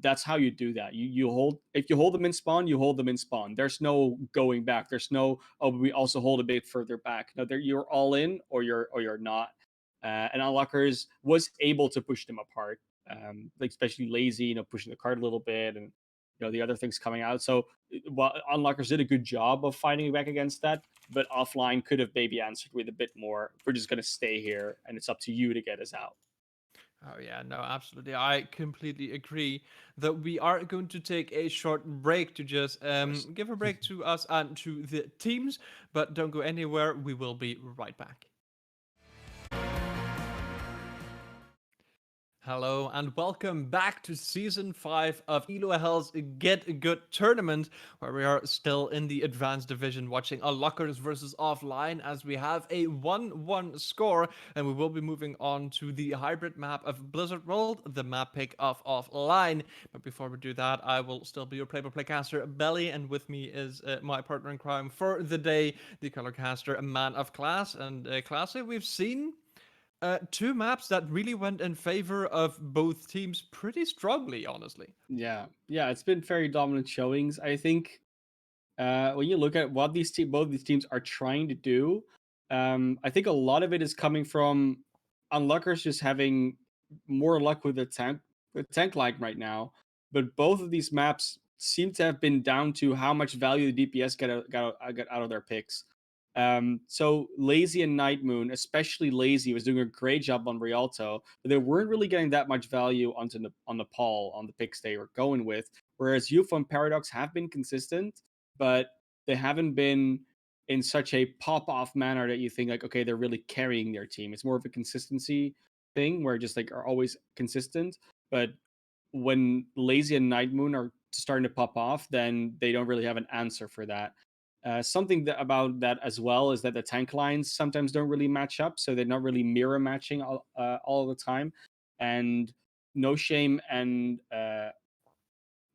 that's how you do that. You hold, if you hold them in spawn, you hold them in spawn. There's no going back. There's no, oh, we also hold a bit further back. No, you're all in or you're not. And Unlockers was able to push them apart, like especially Lazy, pushing the card a little bit, and the other things coming out. So while Unlockers did a good job of fighting back against that, but Offline could have maybe answered with a bit more. We're just gonna stay here, and it's up to you to get us out. Oh, yeah, no, absolutely. I completely agree that we are going to take a short break to just Of course. give a break to us and to the teams, but don't go anywhere. We will be right back. Hello and welcome back to season 5 of Elo Hell's GitGud tournament, where we are still in the advanced division watching Unlockers versus Offline as we have a 1-1 score, and we will be moving on to the hybrid map of Blizzard World, the map pick of Offline. But before we do that, I will still be your play-by-play caster, Belly, and with me is my partner in crime for the day, the color caster, a man of class. And Classy, we've seen 2 maps that really went in favor of both teams pretty strongly, honestly. Yeah, it's been very dominant showings. I think when you look at what both these teams are trying to do, I think a lot of it is coming from Unluckers just having more luck with the tank line right now. But both of these maps seem to have been down to how much value the DPS get out of their picks. So Lazy and Night Moon, especially Lazy, was doing a great job on Rialto, but they weren't really getting that much value on Nepal on the picks they were going with. Whereas UFO and Paradox have been consistent, but they haven't been in such a pop-off manner that you think like, okay, they're really carrying their team. It's more of a consistency thing where just like are always consistent. But when Lazy and Night Moon are starting to pop off, then they don't really have an answer for that. Something about that as well is that the tank lines sometimes don't really match up, so they're not really mirror matching all the time. And No Shame and I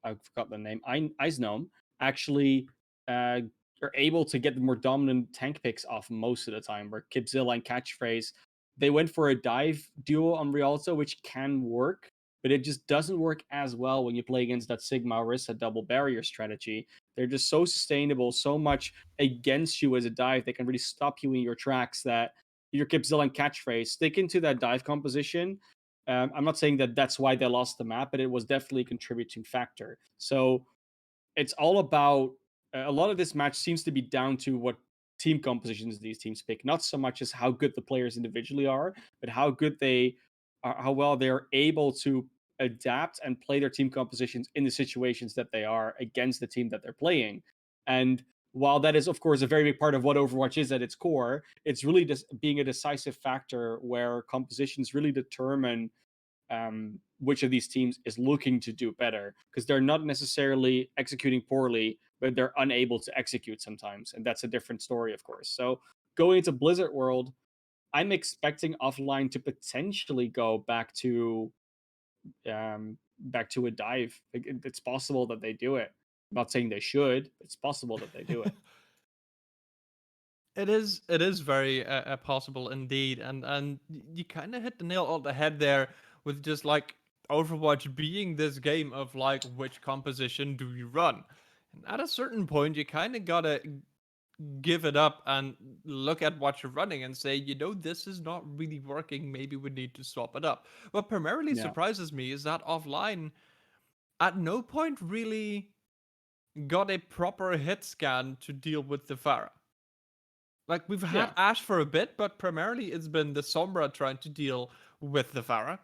forgot the name, Eisnome, actually uh, are able to get the more dominant tank picks off most of the time. Where Kibzilla and Catchphrase, they went for a dive duo on Rialto, which can work, but it just doesn't work as well when you play against that Sigma Orisa double barrier strategy. They're just so sustainable, so much against you as a dive. They can really stop you in your tracks that your Kibzilla and Catchphrase stick into that dive composition. I'm not saying that that's why they lost the map, but it was definitely a contributing factor. So it's all about a lot of this match seems to be down to what team compositions these teams pick, not so much as how good the players individually are, but how good they are, how well they're able to adapt and play their team compositions in the situations that they are against the team that they're playing. And while that is, of course, a very big part of what Overwatch is at its core, it's really just being a decisive factor where compositions really determine which of these teams is looking to do better because they're not necessarily executing poorly, but they're unable to execute sometimes. And that's a different story, of course. So going into Blizzard World, I'm expecting Offline to potentially go back to back to a dive. Like, it's possible that they do it. I'm not saying they should, but it's possible that they do it. It is very possible indeed, and you kind of hit the nail on the head there with just like Overwatch being this game of like which composition do you run, and at a certain point you kind of gotta give it up and look at what you're running and say, this is not really working. Maybe we need to swap it up. What primarily Yeah, surprises me is that offline at no point really got a proper hit scan to deal with the Pharah. Like we've had yeah. Ash for a bit, but primarily it's been the Sombra trying to deal with the Pharah,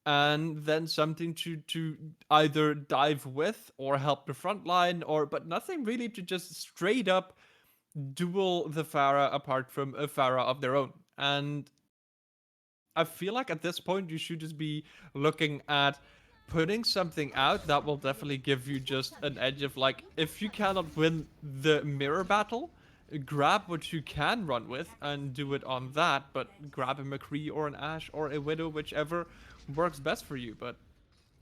and then something to either dive with or help the front line, but nothing really to just straight up duel the Pharah apart from a Pharah of their own. And I feel like at this point you should just be looking at putting something out that will definitely give you just an edge of like, if you cannot win the mirror battle, grab what you can run with and do it on that, but grab a McCree or an Ashe or a Widow, whichever works best for you. But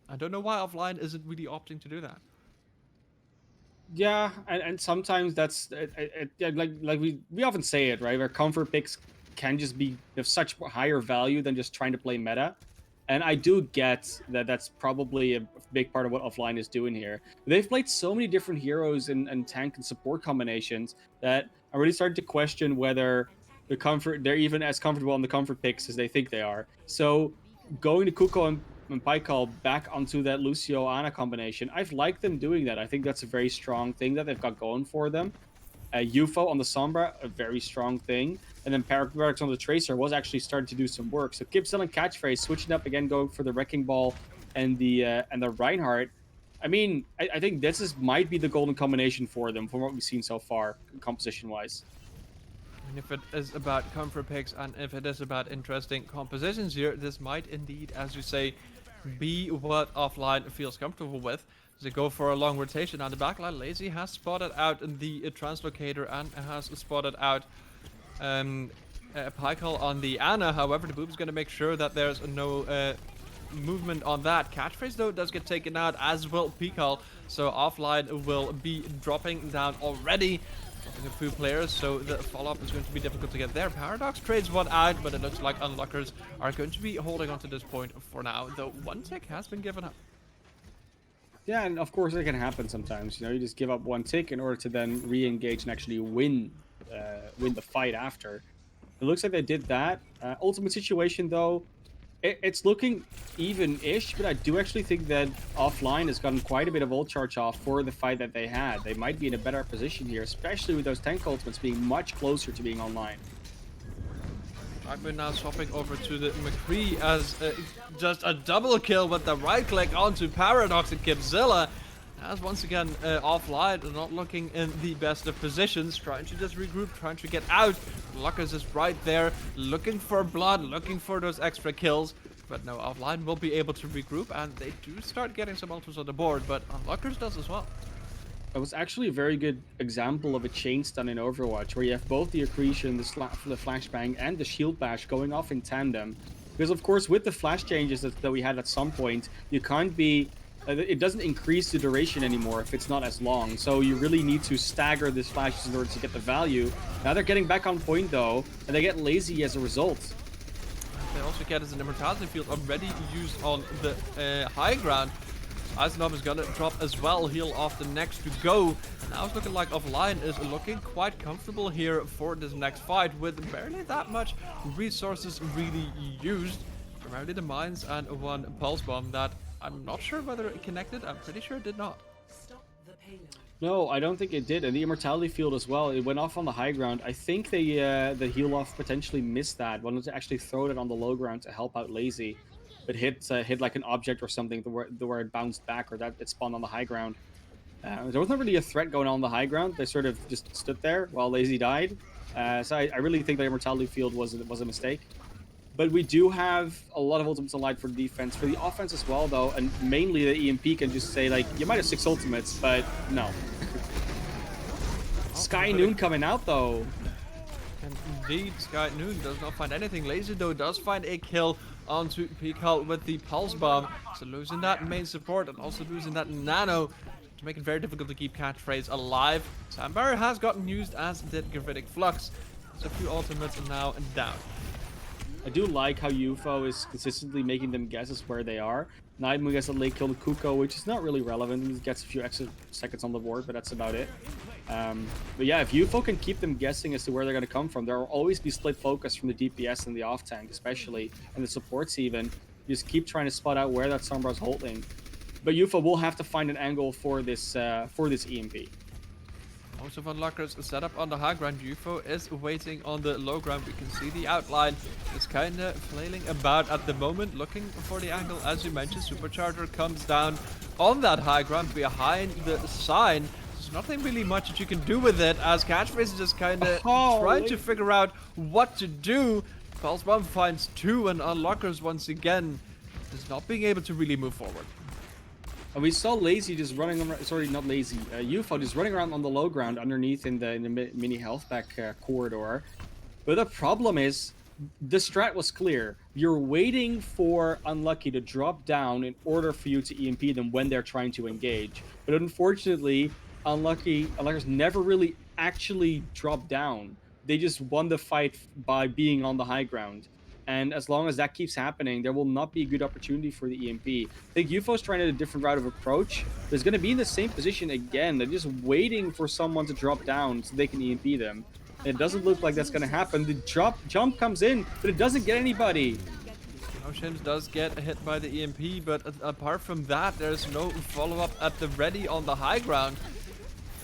I don't know why offline isn't really opting to do that. Yeah, and sometimes that's yeah, like we often say it, right? Where comfort picks can just be of such higher value than just trying to play meta. And I do get that that's probably a big part of what offline is doing here. They've played so many different heroes and tank and support combinations that I really started to question whether they're even as comfortable on the comfort picks as they think they are. So going to Kuko and Paikal back onto that Lucio Ana combination, I've liked them doing that. I think that's a very strong thing that they've got going for them. UFO on the Sombra, a very strong thing. And then Paradox on the Tracer was actually starting to do some work. So Gibson and Catchphrase switching up again, going for the Wrecking Ball and the Reinhardt. I mean, I think might be the golden combination for them from what we've seen so far, composition wise. And if it is about comfort picks and if it is about interesting compositions here, this might indeed, as you say, be what offline feels comfortable with. They go for a long rotation on the backline. Lazy has spotted out the translocator and has spotted out Pykel on the Ana. However, the Boob is going to make sure that there's no movement on that. Catchphrase, though, does get taken out, as will Pykel. So offline will be dropping down already. Dropping a few players, so the follow-up is going to be difficult to get there. Paradox trades one out, but it looks like Unluckers are going to be holding on to this point for now, though one tick has been given up. Yeah, and of course it can happen sometimes. You just give up one tick in order to then re-engage and actually win the fight after. It looks like they did that. Ultimate situation though, it's looking even-ish, but I do actually think that offline has gotten quite a bit of ult charge off for the fight that they had. They might be in a better position here, especially with those tank ultimates being much closer to being online. We're now swapping over to the McCree as just a double kill with the right click onto Paradox and Kipzilla. As once again offline, not looking in the best of positions, trying to just regroup, trying to get out. Luckers is right there, looking for blood, looking for those extra kills. But no, offline will be able to regroup, and they do start getting some ultras on the board, but Unluckers does as well. It was actually a very good example of a chain stun in Overwatch, where you have both the accretion, the flashbang, and the shield bash going off in tandem. Because of course, with the flash changes that we had at some point, you can't be. It doesn't increase the duration anymore if it's not as long. So you really need to stagger these flashes in order to get the value. Now they're getting back on point though, and they get lazy as a result. They also get as an immortality field already used on the high ground. Eisenhower is gonna drop as well, heal off the next to go. Now it's looking like offline is looking quite comfortable here for this next fight with barely that much resources really used. Primarily the mines and one pulse bomb that I'm not sure whether it connected, I'm pretty sure it did not. No, I don't think it did, and the immortality field as well. It went off on the high ground. I think the heal off potentially missed that. Wanted to actually throw it on the low ground to help out Lazy. But hit like an object or something where it bounced back or that it spawned on the high ground. There wasn't really a threat going on the high ground. They sort of just stood there while Lazy died. So I really think the immortality field was a mistake. But we do have a lot of ultimates aligned for the defense. For the offense as well, though, and mainly the EMP can just say, like, you might have 6 ultimates, but no. Sky Noon coming out, though. And indeed, Sky Noon does not find anything. Lazy, though, does find a kill onto Pikal with the Pulse Bomb. So losing that main support and also losing that Nano to make it very difficult to keep Catchphrase alive. Sandbar has gotten used, as did Gravitic Flux. So a few ultimates are now down. I do like how UFO is consistently making them guess as where they are. Nightmoon gets a late kill to Kuko, which is not really relevant. He gets a few extra seconds on the board, but that's about it. But yeah, if UFO can keep them guessing as to where they're going to come from, there will always be split focus from the DPS and the off tank, especially, and the supports even. You just keep trying to spot out where that Sombra's holding. But UFO will have to find an angle for this EMP. Most of Unluckers set up on the high ground. UFO is waiting on the low ground. We can see the outline is kind of flailing about at the moment, looking for the angle. As you mentioned, Supercharger comes down on that high ground behind the sign. There's nothing really much that you can do with it, as Catchphrase is just kind of trying to figure out what to do. Pulse Bomb finds two, and Unluckers once again is not being able to really move forward. And we saw Lazy just running around, sorry, not Lazy, UFO just running around on the low ground underneath in the mini health pack corridor. But the problem is, the strat was clear. You're waiting for Unlucky to drop down in order for you to EMP them when they're trying to engage. But unfortunately, Unluckers never really actually dropped down. They just won the fight by being on the high ground. And as long as that keeps happening, there will not be a good opportunity for the EMP. I think UFO's trying a different route of approach. There's going to be in the same position again. They're just waiting for someone to drop down so they can EMP them. It doesn't look like that's going to happen. The jump comes in, but it doesn't get anybody. Shims does get hit by the EMP, but apart from that, there's no follow-up at the ready on the high ground.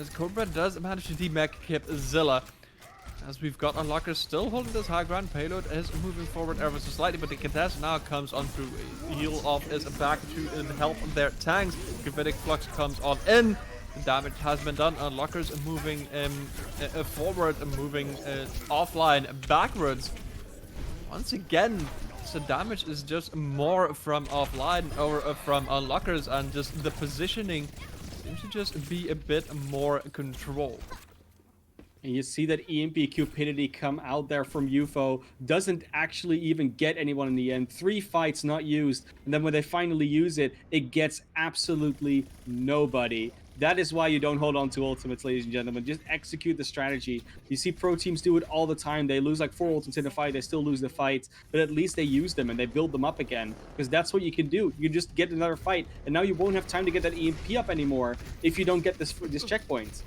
As Cobra does manage to demech Kip Zilla. As we've got Unluckers still holding this high ground, Payload is moving forward ever so slightly, but the contest now comes on through. Heal off is back to help their tanks. Gravitic Flux comes on in. The damage has been done. Unluckers moving forward and moving offline backwards. Once again, so damage is just more from offline or from Unluckers, and just the positioning seems to just be a bit more controlled. And you see that EMP cupidity come out there from UFO. Doesn't actually even get anyone in the end. 3 fights not used. And then when they finally use it, it gets absolutely nobody. That is why you don't hold on to ultimates, ladies and gentlemen. Just execute the strategy. You see pro teams do it all the time. They lose like 4 ultimates in a fight. They still lose the fight. But at least they use them and they build them up again. Because that's what you can do. You can just get another fight. And now you won't have time to get that EMP up anymore if you don't get this checkpoint.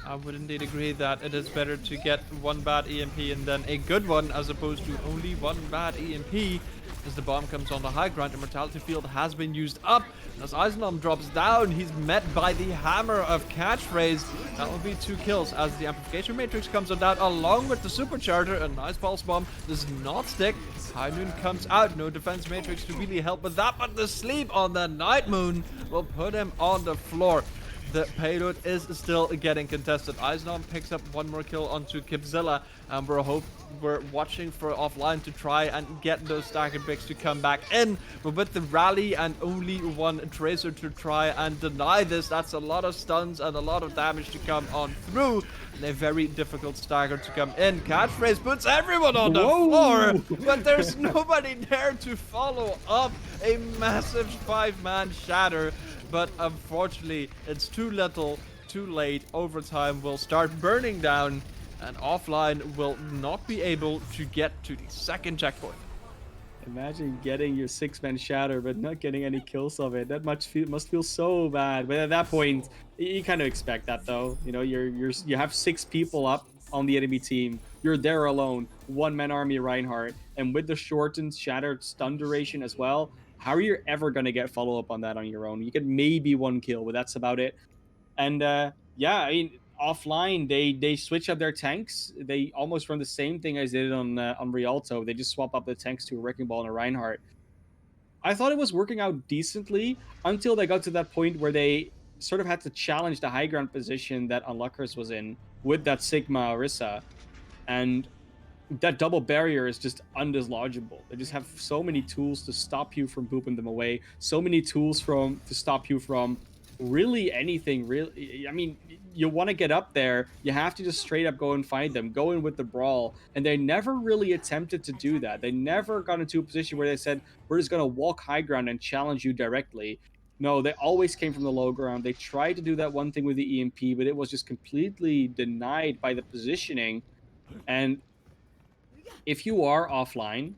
I would indeed agree that it is better to get one bad EMP and then a good one, as opposed to only one bad EMP. As the bomb comes on the high ground, Immortality Field has been used up. As Eisenholm drops down, he's met by the hammer of Catchphrase. That will be 2 kills as the Amplification Matrix comes on down along with the Supercharger. A nice Pulse Bomb does not stick. High Noon comes out, no Defense Matrix to really help with that, but the sleep on the Night Moon will put him on the floor. The payload is still getting contested. Eisenholm picks up 1 more kill onto Kipzilla, and we're watching for offline to try and get those staggered picks to come back in. But with the rally and only 1 tracer to try and deny this, that's a lot of stuns and a lot of damage to come on through. And a very difficult stagger to come in. Catchphrase puts everyone on the floor, but there's nobody there to follow up. A massive 5-man shatter. But unfortunately, it's too little, too late. Overtime will start burning down, and offline will not be able to get to the 2nd checkpoint. Imagine getting your 6-man shatter, but not getting any kills of it. That must feel so bad. But at that point, you kind of expect that, though. You know, you have 6 people up on the enemy team. You're there alone, 1-man army Reinhardt, and with the shortened shattered stun duration as well. How are you ever going to get follow-up on that on your own? You get maybe 1 kill, but that's about it. And yeah, I mean, offline, they switch up their tanks. They almost run the same thing as they did on Rialto. They just swap up the tanks to a Wrecking Ball and a Reinhardt. I thought it was working out decently until they got to that point where they sort of had to challenge the high ground position that Unluckers was in with that Sigma Orisa. And that double barrier is just undislodgeable. They just have so many tools to stop you from booping them away. So many tools to stop you from really anything. Really, I mean, you want to get up there, you have to just straight up go and find them, go in with the brawl, and they never really attempted to do that. They never got into a position where they said, "We're just going to walk high ground and challenge you directly." No, they always came from the low ground. They tried to do that one thing with the EMP, but it was just completely denied by the positioning. And if you are offline,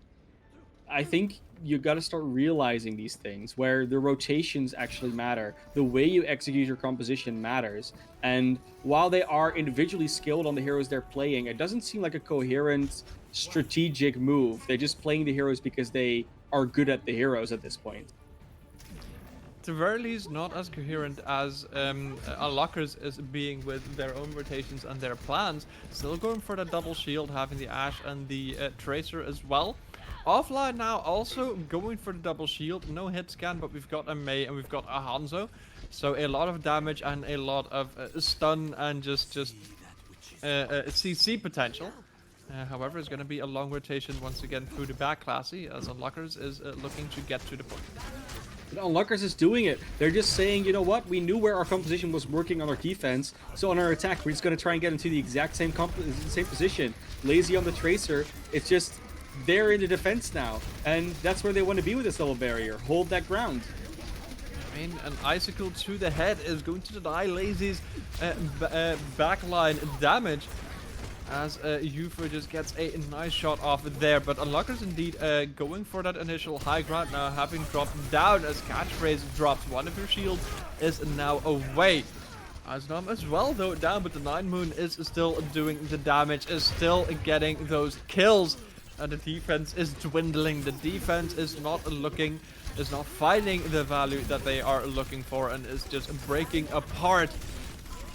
I think you got to start realizing these things where the rotations actually matter. The way you execute your composition matters. And while they are individually skilled on the heroes they're playing, it doesn't seem like a coherent strategic move. They're just playing the heroes because they are good at the heroes at this point. To the very least, not as coherent as Unluckers is being with their own rotations and their plans. Still going for the double shield, having the Ash and the Tracer as well. Offline now also going for the double shield. No hit scan, but we've got a Mei and we've got a Hanzo. So a lot of damage and a lot of stun and just CC potential. However, it's going to be a long rotation once again through the back classy as Unluckers is looking to get to the point. Unluckers is doing it. They're just saying, you know what? We knew where our composition was working on our defense, so on our attack, we're just going to try and get into the exact same same position. Lazy on the Tracer. It's just they're in the defense now, and that's where they want to be with this double barrier. Hold that ground. I mean, an icicle to the head is going to deny Lazy's backline damage. As UFO just gets a nice shot off there, but Unluckers indeed going for that initial high ground now, having dropped down as Catchphrase drops. One of your shields is now away. Asnom as well though down, but the Nine Moon is still doing the damage, is still getting those kills. And the defense is dwindling. The defense is not finding the value that they are looking for and is just breaking apart.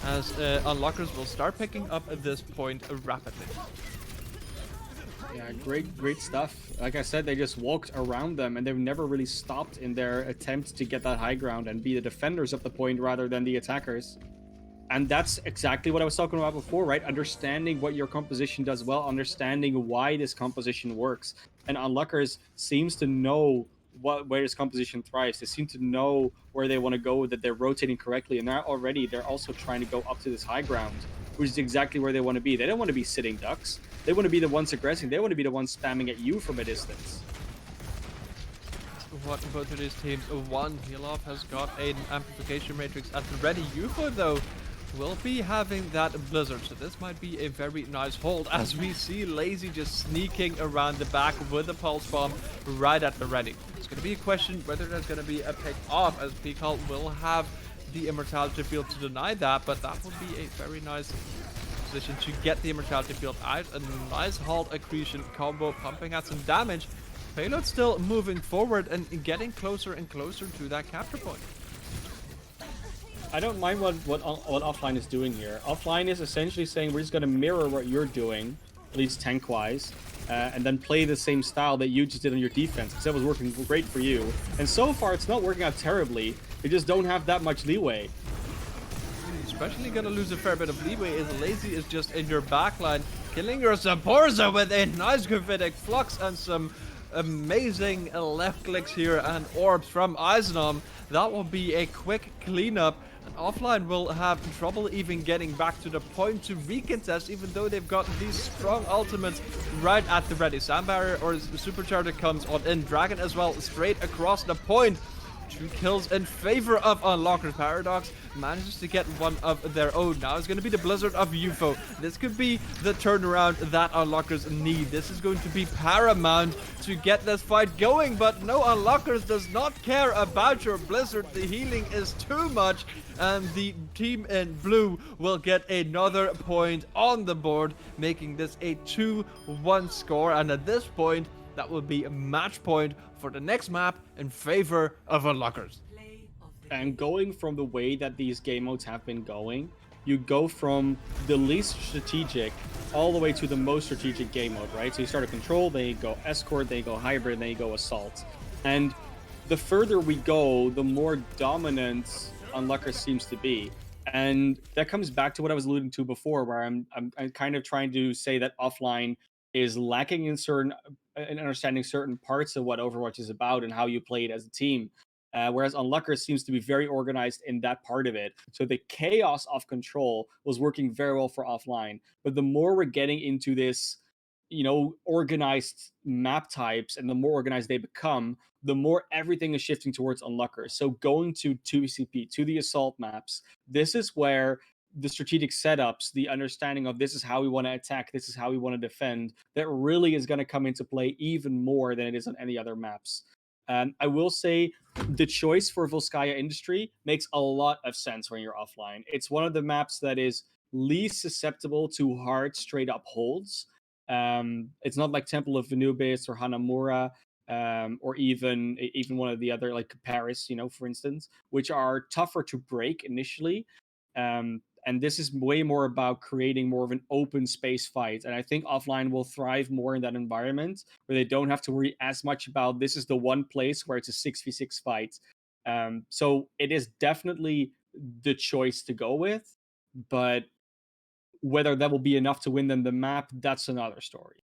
As Unlockers will start picking up at this point rapidly. Yeah, great stuff. Like I said, they just walked around them and they've never really stopped in their attempt to get that high ground and be the defenders of the point rather than the attackers. And that's exactly what I was talking about before, right? Understanding what your composition does well, understanding why this composition works. And Unlockers seems to know where this composition thrives. They seem to know where they want to go, that they're rotating correctly, and they're also trying to go up to this high ground, which is exactly where they want to be. They don't want to be sitting ducks. They want to be the ones aggressing. They want to be the ones spamming at you from a distance. What both of these teams want. Hilov has got an amplification matrix at the ready. UFO though will be having that blizzard, so this might be a very nice hold as we see Lazy just sneaking around the back with a pulse bomb right at the ready. It's going to be a question whether there's going to be a pick off, as Peacock will have the immortality field to deny that, but that would be a very nice position to get the immortality field out. A nice halt accretion combo pumping out some damage. Payload still moving forward and getting closer and closer to that capture point. I don't mind what Offline is doing here. Offline is essentially saying we're just going to mirror what you're doing, at least tank-wise, and then play the same style that you just did on your defense, because that was working great for you. And so far, it's not working out terribly. They just don't have that much leeway. Especially going to lose a fair bit of leeway is Lazy is just in your backline, killing your Zaporza with a nice gravitic flux and some amazing left clicks here and orbs from Eisenham. That will be a quick cleanup. And Offline will have trouble even getting back to the point to recontest, even though they've got these strong ultimates right at the ready. Sand Barrier or Supercharger comes on in. Dragon as well, straight across the point. 2 kills in favor of Unlockers. Paradox manages to get one of their own. Now it's going to be the Blizzard of UFO. This could be the turnaround that Unlockers need. This is going to be paramount to get this fight going, but no, Unlockers does not care about your Blizzard. The healing is too much, and the team in blue will get another point on the board, making this a 2-1 score, and at this point, that will be a match point for the next map in favor of Unlockers. And going from the way that these game modes have been going, you go from the least strategic all the way to the most strategic game mode, right? So you start a control, then you go escort, then you go hybrid, then you go assault. And the further we go, the more dominant Unluckers seems to be. And that comes back to what I was alluding to before, where I'm kind of trying to say that Offline is lacking in understanding certain parts of what Overwatch is about and how you play it as a team. Whereas Unluckers seems to be very organized in that part of it. So the chaos of control was working very well for offline. But the more we're getting into this, organized map types and the more organized they become, the more everything is shifting towards Unluckers. So going to 2CP, to the assault maps, this is where the strategic setups, the understanding of this is how we want to attack, this is how we want to defend, that really is going to come into play even more than it is on any other maps. I will say the choice for Volskaya Industry makes a lot of sense when you're offline. It's one of the maps that is least susceptible to hard, straight up holds. It's not like Temple of Anubis or Hanamura, or even one of the other like Paris, for instance, which are tougher to break initially. And this is way more about creating more of an open space fight. And I think offline will thrive more in that environment where they don't have to worry as much about this is the one place where it's a 6v6 fight. So it is definitely the choice to go with, but whether that will be enough to win them the map, that's another story.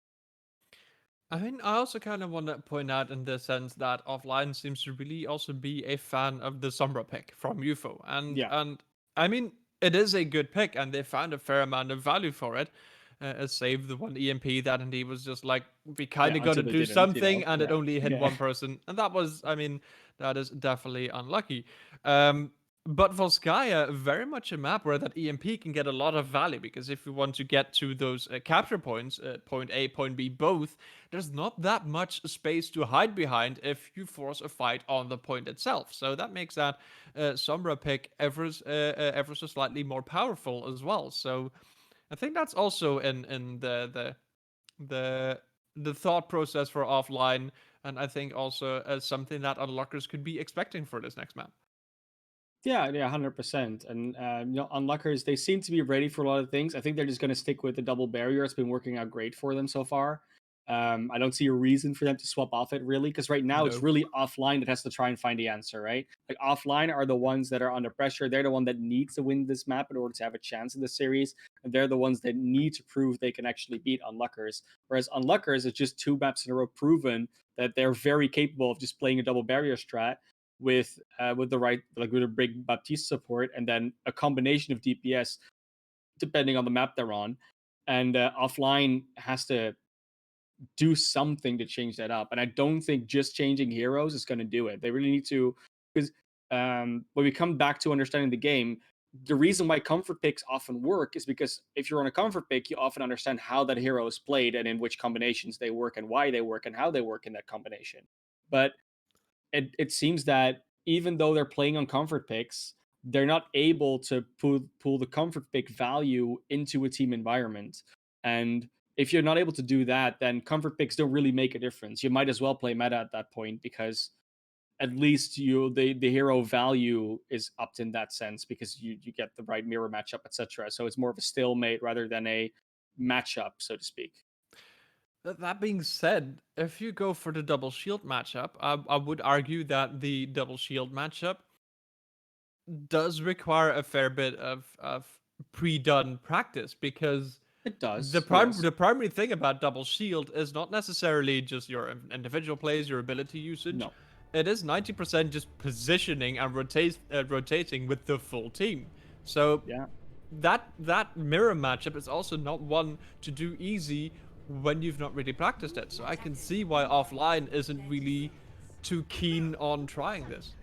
I mean, I also kind of want to point out in the sense that offline seems to really also be a fan of the Sombra pick from UFO, Yeah, and I mean, it is a good pick, and they found a fair amount of value for it. Save the one EMP that indeed was just like we yeah, kind of got to until they do didn't, something, and it yeah, only hit yeah. one person, and that was, I mean, that is definitely unlucky. But Volskaya, very much a map where that EMP can get a lot of value because if you want to get to those capture points, point A, point B, both, there's not that much space to hide behind if you force a fight on the point itself. So that makes that Sombra pick ever so slightly more powerful as well. So I think that's also in the the thought process for offline, and I think also something that unlockers could be expecting for this next map. Yeah, yeah, 100%. And Unluckers, they seem to be ready for a lot of things. I think they're just going to stick with the double barrier. It's been working out great for them so far. I don't see a reason for them to swap off it really, because right now it's No. really offline that has to try and find the answer, right? Like offline are the ones that are under pressure. They're the one that needs to win this map in order to have a chance in the series, and they're the ones that need to prove they can actually beat Unluckers. Whereas Unluckers is just two maps in a row proven that they're very capable of just playing a double barrier strat with the right, like with a big Baptiste support and then a combination of DPS depending on the map they're on. And offline has to do something to change that up. And I don't think just changing heroes is going to do it. They really need to, because when we come back to understanding the game, the reason why comfort picks often work is because if you're on a comfort pick, you often understand how that hero is played and in which combinations they work and why they work and how they work in that combination. But it seems that even though they're playing on comfort picks, they're not able to pull the comfort pick value into a team environment. And if you're not able to do that, then comfort picks don't really make a difference. You might as well play meta at that point because at least the hero value is upped in that sense because you get the right mirror matchup, etc. So it's more of a stalemate rather than a matchup, so to speak. That being said, if you go for the double shield matchup, I would argue that the double shield matchup does require a fair bit of pre-done practice because It does, yes. the primary thing about double shield is not necessarily just your individual plays, your ability usage. No. It is 90% just positioning and rotating with the full team. So Yeah. that mirror matchup is also not one to do easy when you've not really practiced it. So I can see why offline isn't really too keen on trying this.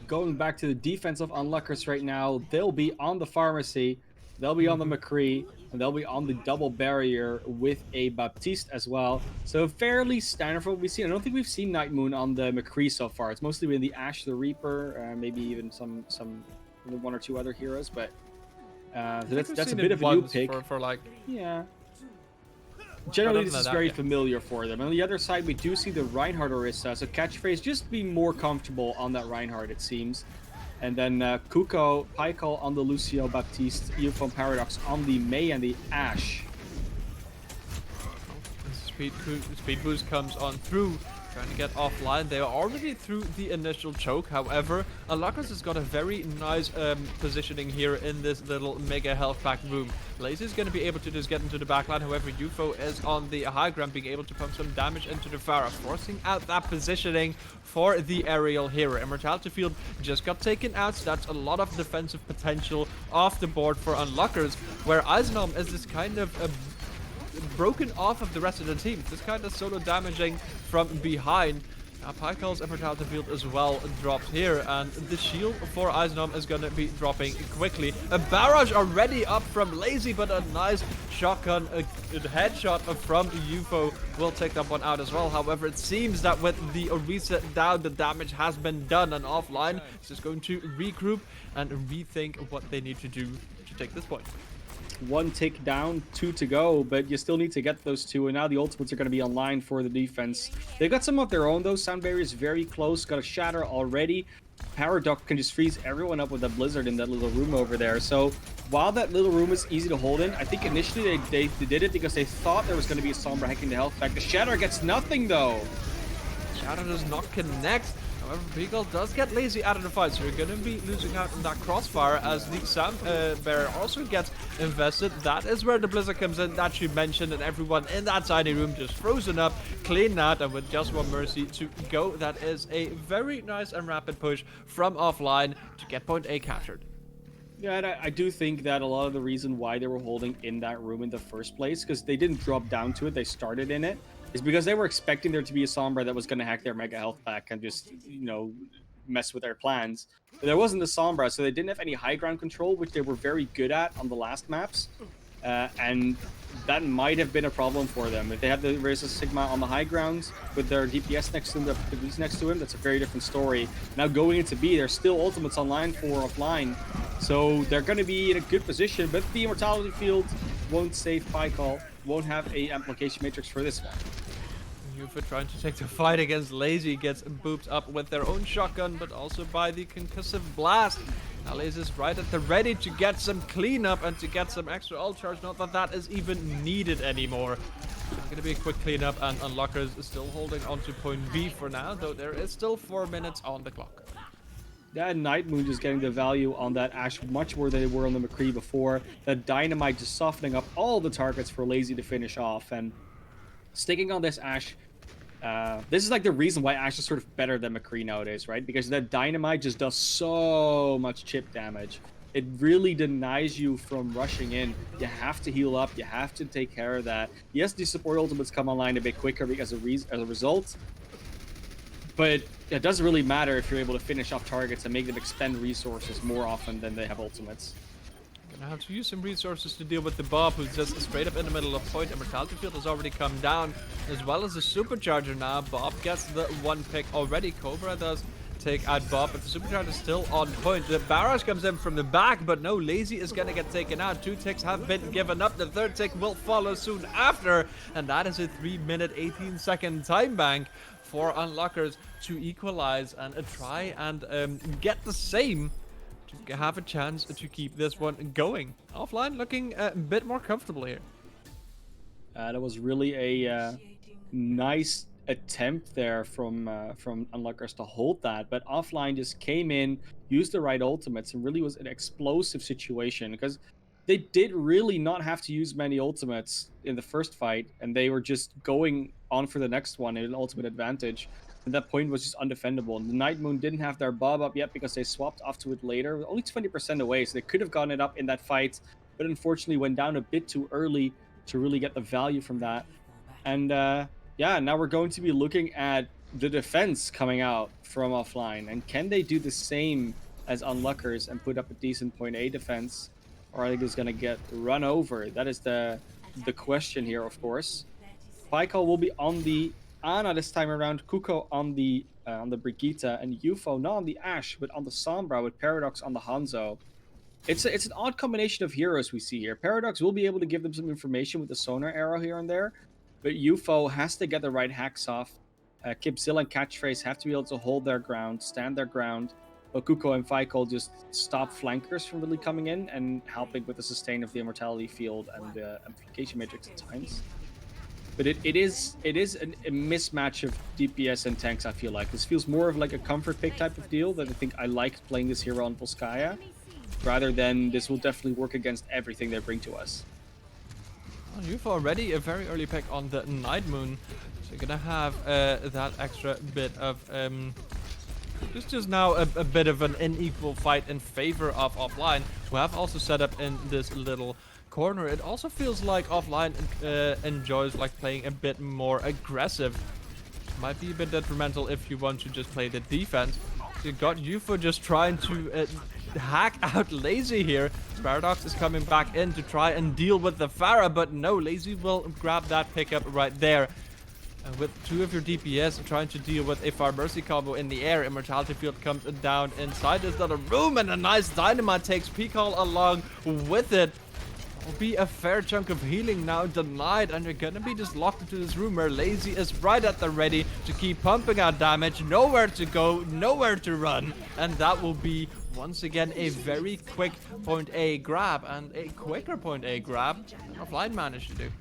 Going back to the defense of Unluckers right now, they'll be on the pharmacy, they'll be on the McCree, and they'll be on the double barrier with a Baptiste as well. So fairly standard for what we've seen. I don't think we've seen Night Moon on the McCree so far. It's mostly been the Ash the Reaper, maybe even some one or two other heroes, but I so think we've that's a seen bit it of a new once pick. for like, Yeah. but Generally, other this than is that, very yeah. familiar for them. And on the other side, we do see the Reinhardt Orisa. So Catchphrase just be more comfortable on that Reinhardt, it seems. And then Kuko, Pykel on the Lucio Baptiste, Earphone Paradox on the Mei and the Ash. Speed boost comes on through Trying to get offline. They are already through the initial choke. However, Unluckers has got a very nice positioning here in this little mega health pack room. Lazy is going to be able to just get into the backline. However, UFO is on the high ground, being able to pump some damage into the Pharah, forcing out that positioning for the aerial hero. Immortality Field just got taken out, so that's a lot of defensive potential off the board for Unluckers, where Eisenholm is this kind of broken off of the rest of the team. This kind of solo damaging from behind. Pykel's Immortality Field as well dropped here, and the shield for Eisenholm is going to be dropping quickly. A barrage already up from Lazy, but a nice shotgun, a headshot from UFO will take that one out as well. However, it seems that with the reset down, the damage has been done, and offline is just going to regroup and rethink what they need to do to take this point. 1 tick down, 2 to go, but you still need to get those 2, and now the ultimates are going to be online for the defense. They've got some of their own, though. Sound barrier is very close, got a shatter already. Paradox can just freeze everyone up with a blizzard in that little room over there. So while that little room is easy to hold in, I think initially they did it because they thought there was going to be a Sombra hacking the health pack. The shatter gets nothing, though. Shatter does not connect. However, Beagle does get Lazy out of the fight, so you're going to be losing out on that crossfire as the sound barrier also gets invested. That is where the blizzard comes in that you mentioned, and everyone in that tiny room just frozen up, clean that, and with just one mercy to go. That is a very nice and rapid push from offline to get point A captured. Yeah, and I do think that a lot of the reason why they were holding in that room in the first place, because they didn't drop down to it, they started in it, is because they were expecting there to be a Sombra that was going to hack their mega health pack and just, you know, mess with their plans. But there wasn't a Sombra, so they didn't have any high ground control, which they were very good at on the last maps. And that might have been a problem for them. If they had the Razor Sigma on the high ground with their DPS next to them, the police next to him, that's a very different story. Now going into B, there's still ultimates online for offline. So they're going to be in a good position, but the Immortality Field won't save Pycall, won't have a amplification matrix for this one. UFO trying to take the fight against Lazy gets booped up with their own shotgun, but also by the concussive blast. Now Lazy is right at the ready to get some cleanup and to get some extra ult charge. Not that that is even needed anymore. It's going to be a quick cleanup, and Unluckers is still holding on to point B for now, though there is still 4 minutes on the clock. That Night Moon just getting the value on that Ashe much more than they were on the McCree before. That Dynamite just softening up all the targets for Lazy to finish off. And sticking on this Ashe, this is like the reason why Ashe is sort of better than McCree nowadays, right? Because that Dynamite just does so much chip damage. It really denies you from rushing in. You have to heal up. You have to take care of that. Yes, the support ultimates come online a bit quicker as a result. But it doesn't really matter if you're able to finish off targets and make them expend resources more often than they have ultimates. Gonna have to use some resources to deal with the Bob, who's just straight up in the middle of point. Immortality Field has already come down, as well as the Supercharger now. Bob gets the 1 pick already. Cobra does take out Bob, but the Supercharger is still on point. The barrage comes in from the back, but no, Lazy is gonna get taken out. 2 ticks have been given up. The 3rd tick will follow soon after, and that is a 3-minute, 18-second time bank for Unluckers to equalize and try and get the same to have a chance to keep this one going. Offline looking a bit more comfortable here. That was really a nice attempt there from Unluckers to hold that, but offline just came in, used the right ultimates, and really was an explosive situation because they did really not have to use many ultimates in the first fight, and they were just going on for the next one in an ultimate advantage. And that point was just undefendable. And the Night Moon didn't have their Bob up yet because they swapped off to it later, only 20% away, so they could have gotten it up in that fight, but unfortunately went down a bit too early to really get the value from that. And yeah, now we're going to be looking at the defense coming out from offline. And can they do the same as Unluckers and put up a decent point A defense? Or are they just going to get run over? That is the question here, of course. Pycall will be on the Ana this time around, Kuko on the Brigitte, and UFO not on the Ashe, but on the Sombra with Paradox on the Hanzo. It's an odd combination of heroes we see here. Paradox will be able to give them some information with the sonar arrow here and there, but UFO has to get the right hacks off. Kipzilla and Catchphrase have to be able to hold their ground, stand their ground. But Kuko and Pycall just stop flankers from really coming in and helping with the sustain of the Immortality Field and the Amplification Matrix at times. But it is a mismatch of DPS and tanks. I feel like this feels more of like a comfort pick type of deal. That I think I like playing this hero on Volskaya, rather than this will definitely work against everything they bring to us. Well, you've already a very early pick on the Night Moon, so you're gonna have that extra bit of just now a bit of an unequal fight in favor of Offline, who have also set up in this little corner. It also feels like Offline enjoys like playing a bit more aggressive. Might be a bit detrimental if you want to just play the defense. So you got UFO just trying to hack out Lazy here. Paradox is coming back in to try and deal with the Pharah, but no, Lazy will grab that pickup right there. With two of your DPS trying to deal with a Fire Mercy combo in the air, Immortality Field comes down inside this little room, and a nice Dynamite takes Pikal along with it. Will be a fair chunk of healing now denied, and you're gonna be just locked into this room where Lazy is right at the ready to keep pumping out damage. Nowhere to go, nowhere to run, and that will be once again a very quick point A grab, and a quicker point A grab than Offline managed to do.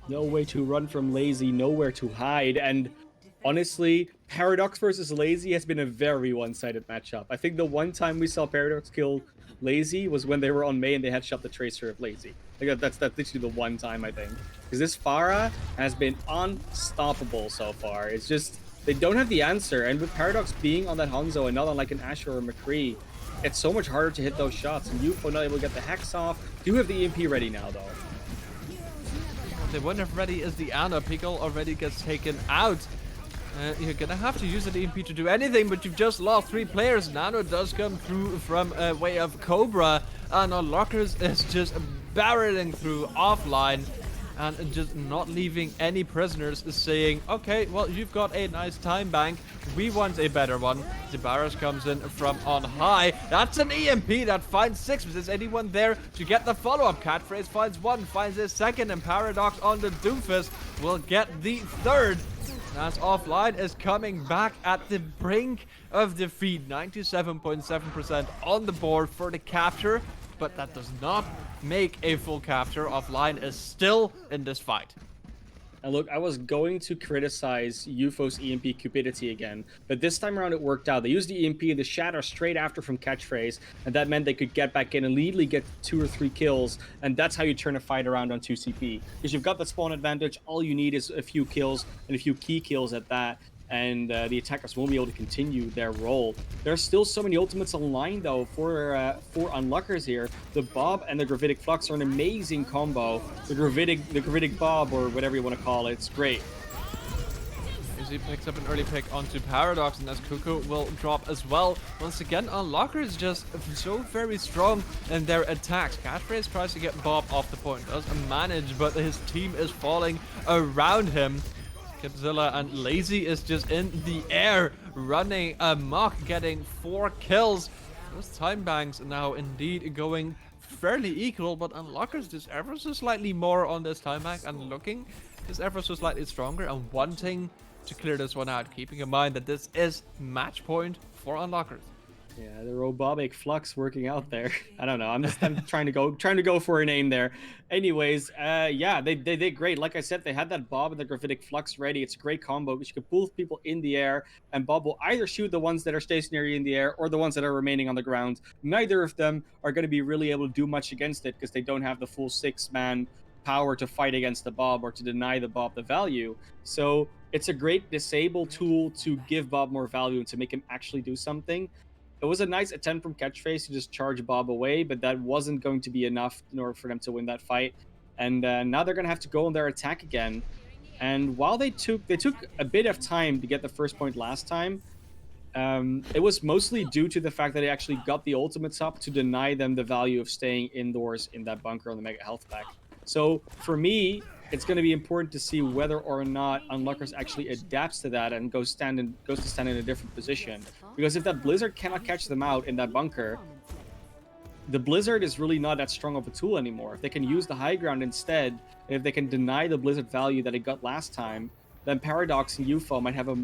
No way to run from Lazy, nowhere to hide, and honestly, Paradox versus Lazy has been a very one-sided matchup. I think the one time we saw Paradox kill Lazy was when they were on May and they had shot the Tracer of Lazy. Like that's literally the one time, I think. Because this Pharah has been unstoppable so far. It's just, they don't have the answer, and with Paradox being on that Hanzo and not on like an Asher or a McCree, it's so much harder to hit those shots, and UFO not able to get the Hex off. Do have the EMP ready now, though. They wouldn't have ready as the Ana. Pikal already gets taken out. You're gonna have to use the EMP to do anything, but you've just lost 3 players. Nano does come through from a way of Cobra, and Unluckers is just barreling through Offline and just not leaving any prisoners, saying, okay, well, you've got a nice time bank. We want a better one. Zabaras comes in from on high. That's an EMP that finds 6, but is anyone there to get the follow-up? Catphrase finds 1, finds a 2nd, and Paradox on the Doofus will get the 3rd. As Offline is coming back at the brink of defeat. 97.7% on the board for the capture, but that does not make a full capture. Offline is still in this fight. And look, I was going to criticize UFO's EMP cupidity again, but this time around it worked out. They used the EMP, the Shatter straight after from Catchphrase, and that meant they could get back in and immediately get 2 or 3 kills, and that's how you turn a fight around on 2 CP. Because you've got that spawn advantage, all you need is a few kills, and a few key kills at that, and the attackers won't be able to continue their role. There's still so many ultimates online though for Unluckers here. The Bob and the Gravitic Flux are an amazing combo. The Gravitic Bob, or whatever you want to call it, it's great. He picks up an early pick onto Paradox, and as Kuku will drop as well. Once again, Unlocker is just so very strong in their attacks. Catphrase tries to get Bob off the point, does manage, but his team is falling around him. Kipzilla and Lazy is just in the air, running amok, getting 4 kills. Those time banks now indeed going fairly equal, but Unlockers just ever so slightly more on this time bank, and looking just ever so slightly stronger and wanting to clear this one out, keeping in mind that this is match point for Unlockers. Yeah, the robotic flux working out there. I don't know. I'm trying to go for a name there. Anyways, yeah, they did great. Like I said, they had that Bob and the gravitic flux ready. It's a great combo because you can pull people in the air, and Bob will either shoot the ones that are stationary in the air or the ones that are remaining on the ground. Neither of them are going to be really able to do much against it because they don't have the full 6-man power to fight against the Bob or to deny the Bob the value. So it's a great disable tool to give Bob more value and to make him actually do something. It was a nice attempt from Catchphrase to just charge Bob away, but that wasn't going to be enough in order for them to win that fight. And now they're going to have to go on their attack again. And while they took a bit of time to get the first point last time, it was mostly due to the fact that they actually got the ultimates up to deny them the value of staying indoors in that bunker on the Mega Health Pack. So for me, it's going to be important to see whether or not Unluckers actually adapts to that and goes to stand in a different position. Because if that Blizzard cannot catch them out in that bunker, the Blizzard is really not that strong of a tool anymore. If they can use the high ground instead, and if they can deny the Blizzard value that it got last time, then Paradox and UFO might have a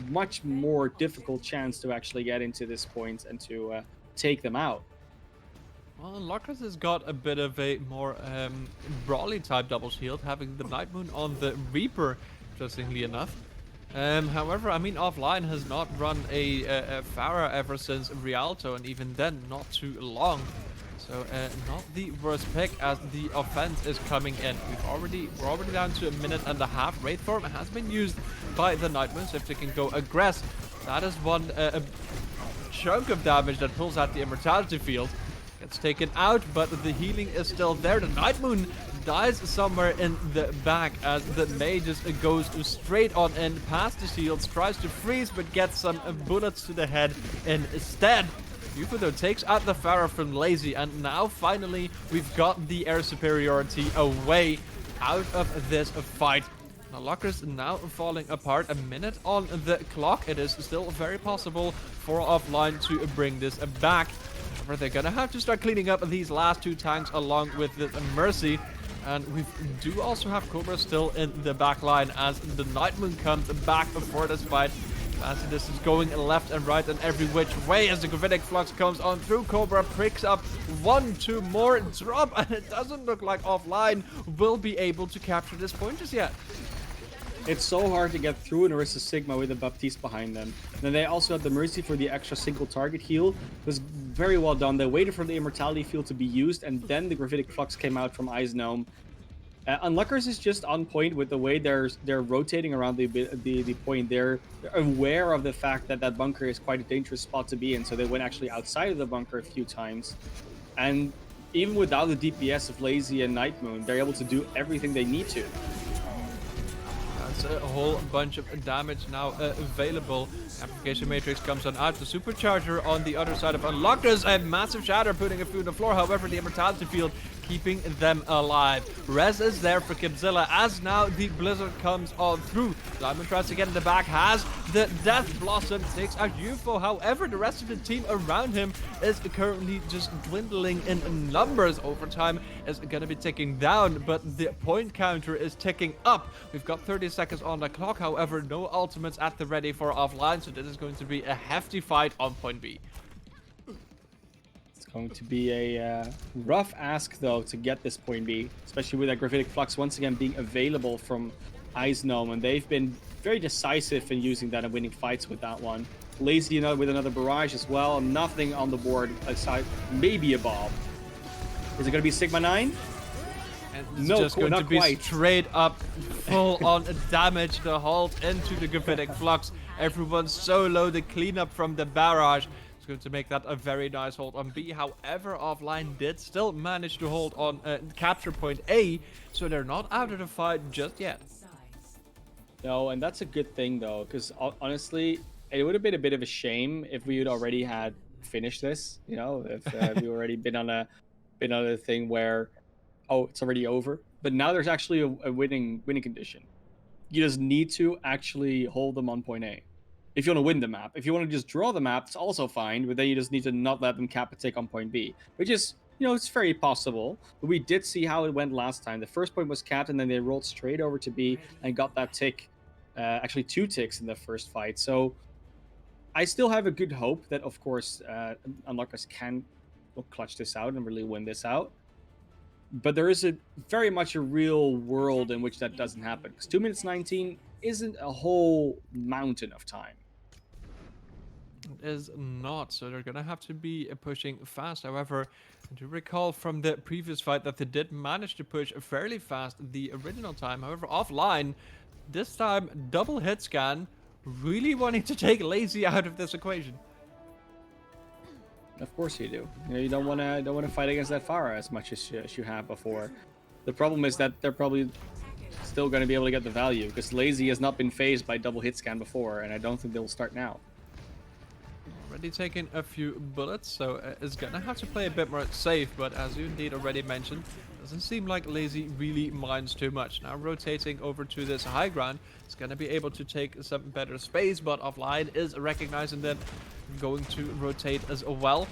much more difficult chance to actually get into this point and to take them out. Well, Unluckers has got a bit of a more brawly type double shield, having the Night Moon on the Reaper, interestingly enough. However, I mean, Offline has not run a Pharah ever since Rialto, and even then, not too long. So, not the worst pick as the offense is coming in. We're already down to a minute and a half. Wraith Form has been used by the Night Moon, so if they can go aggress, that is one a chunk of damage that pulls out the Immortality Field. Gets taken out, but the healing is still there. The Night Moon dies somewhere in the back as the mage just goes straight on in past the shields, tries to freeze, but gets some bullets to the head instead. UFO though takes out the Pharah from Lazy, and now finally we've got the air superiority away out of this fight. Unluckers now falling apart. A minute on the clock. It is still very possible for Offline to bring this back. However, they're gonna have to start cleaning up these last two tanks along with the Mercy. And we do also have Cobra still in the back line as the Night Moon comes back for this fight. As this is going left and right and every which way as the Gravitic Flux comes on through. Cobra picks up 1-2 more drop, and it doesn't look like Offline will be able to capture this point just yet. It's so hard to get through an Orisa Sigma with a Baptiste behind them. Then they also had the Mercy for the extra single target heal. It was very well done. They waited for the Immortality Field to be used, and then the Gravitic Flux came out from Ice Gnome. Unluckers is just on point with the way they're rotating around the point. They're aware of the fact that that bunker is quite a dangerous spot to be in, so they went actually outside of the bunker a few times. And even without the DPS of Lazy and Night Moon, they're able to do everything they need to. That's a whole bunch of damage now available. Amplification Matrix comes on out. The Supercharger on the other side of Unluckers. A massive shatter putting a few on the floor. However, the Immortality Field keeping them alive. Res is there for Kibzilla as now the Blizzard comes on through. Diamond tries to get in the back, has the Death Blossom, takes out UFO. However, the rest of the team around him is currently just dwindling in numbers. Over time is going to be ticking down, but the point counter is ticking up. We've got 30 seconds on the clock. However, no ultimates at the ready for Offline, so this is going to be a hefty fight on point B. Going to be a rough ask though to get this point B, especially with that Gravitic Flux once again being available from Ice Gnome, and they've been very decisive in using that and winning fights with that one. Lazy with another barrage as well. Nothing on the board aside, maybe a bomb. Is it going to be Sigma 9? And it's no, just going not to be quite. straight up full on damage. The halt into the Gravitic Flux. Everyone's so low. The cleanup from the barrage is going to make that a very nice hold on B. However, Offline did still manage to hold on capture point A, so they're not out of the fight just yet. No, and that's a good thing though, because honestly, it would have been a bit of a shame if we had already had finished this. You know, if we already been on a thing where, oh, it's already over. But now there's actually a winning condition. You just need to actually hold them on point A. If you want to win the map. If you want to just draw the map, it's also fine, but then you just need to not let them cap a tick on point B, which is, you know, it's very possible. But we did see how it went last time. The first point was capped, and then they rolled straight over to B and got that tick, actually 2 ticks in the first fight. So I still have a good hope that, of course, Unluckers can clutch this out and really win this out. But there is very much a real world in which that doesn't happen, because 2 minutes 19 isn't a whole mountain of time. It is not, so they're gonna have to be pushing fast. However, I do recall from the previous fight that they did manage to push fairly fast the original time. However, Offline, this time double hit scan, really wanting to take Lazy out of this equation. Of course you do. You know, you don't want to fight against that Pharah as much as you have before. The problem is that they're probably still going to be able to get the value, because Lazy has not been phased by double hit scan before, and I don't think they'll start now. Already taking a few bullets, so it's gonna have to play a bit more safe, but as you indeed already mentioned, doesn't seem like Lazy really minds too much. Now rotating over to this high ground, it's gonna be able to take some better space, but Offline is recognizing that, going to rotate as well.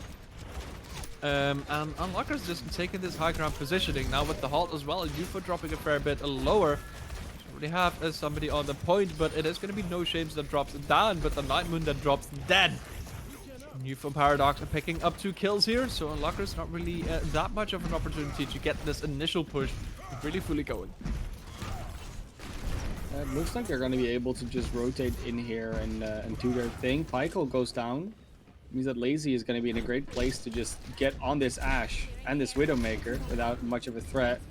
And Unluckers just taking this high ground positioning now with the halt as well, and UFO dropping a fair bit lower. We have somebody on the point, but it is going to be No Shames that drops down, but the Night Moon that drops dead. UFO Paradox are picking up 2 kills here, so Unluckers not really that much of an opportunity to get this initial push really fully going. It looks like they're going to be able to just rotate in here and do their thing. Pyko goes down. Means that Lazy is going to be in a great place to just get on this Ashe and this Widowmaker without much of a threat.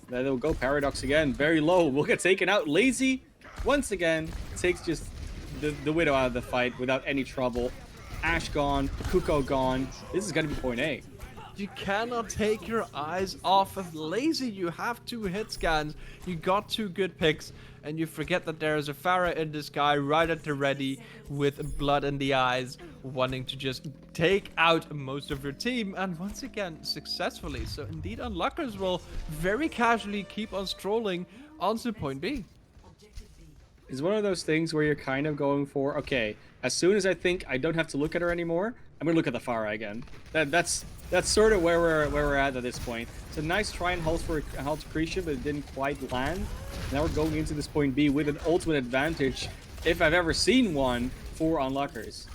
Then they'll go Paradox again, very low. Will get taken out. Lazy, once again, takes just the Widow out of the fight without any trouble. Ashe gone, Kuko gone. This is going to be point A. You cannot take your eyes off of Lazy. You have 2 hit scans. You got 2 good picks. And you forget that there is a Pharah in the sky right at the ready with blood in the eyes, wanting to just take out most of your team, and once again, successfully. So indeed, Unluckers will very casually keep on strolling onto point B. It's one of those things where you're kind of going for, okay, as soon as I think I don't have to look at her anymore, I'm gonna look at the Pharah again. That's sort of where we're at this point. It's a nice try and halt for Creation, but it didn't quite land. Now we're going into this point B with an ultimate advantage, if I've ever seen one, for Unluckers.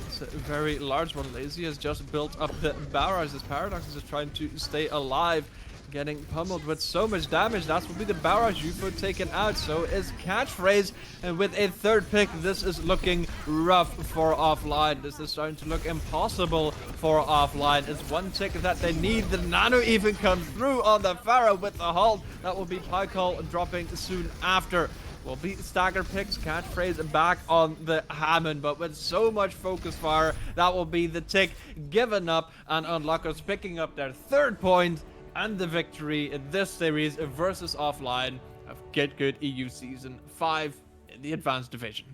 It's a very large one. Lazy has just built up the barrage. This Paradox is just trying to stay alive, getting pummeled with so much damage. That will be the barrage UFO taken out. So is Catchphrase, and with a 3rd pick, this is looking rough for Offline. This is starting to look impossible for Offline. It's 1 tick that they need. The Nano even comes through on the Pharah with the halt. That will be Pycall dropping soon after. Will be stagger picks, Catchphrase back on the Hammond, but with so much focus fire, that will be the tick given up, and Unluckers picking up their 3rd point and the victory in this series versus Offline of GitGud EU Season 5 in the Advanced Division.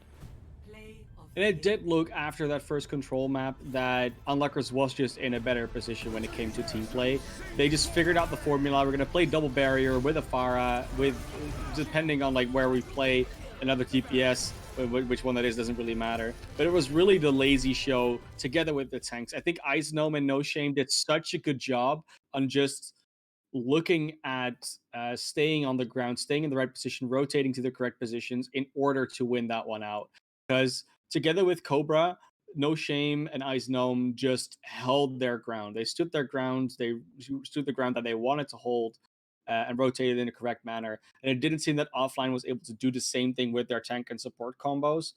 And it did look after that first control map that Unluckers was just in a better position when it came to team play. They just figured out the formula. We're going to play double barrier with a Pharah, with, depending on like where we play, another TPS, which one that is doesn't really matter. But it was really the Lazy show together with the tanks. I think Ice Gnome and No Shame did such a good job on just looking at staying on the ground, staying in the right position, rotating to the correct positions in order to win that one out. Because together with Cobra, No Shame and Ice Gnome just held their ground. They stood their ground. They stood the ground that they wanted to hold and rotated in the correct manner. And it didn't seem that Offline was able to do the same thing with their tank and support combos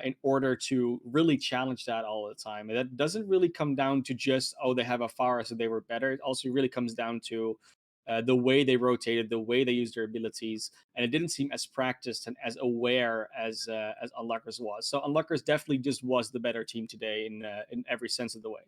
in order to really challenge that all the time. And that doesn't really come down to just, oh, they have a Pharah, so they were better. It also really comes down to the way they rotated, the way they used their abilities, and it didn't seem as practiced and as aware as Unluckers was. So Unluckers definitely just was the better team today in every sense of the way.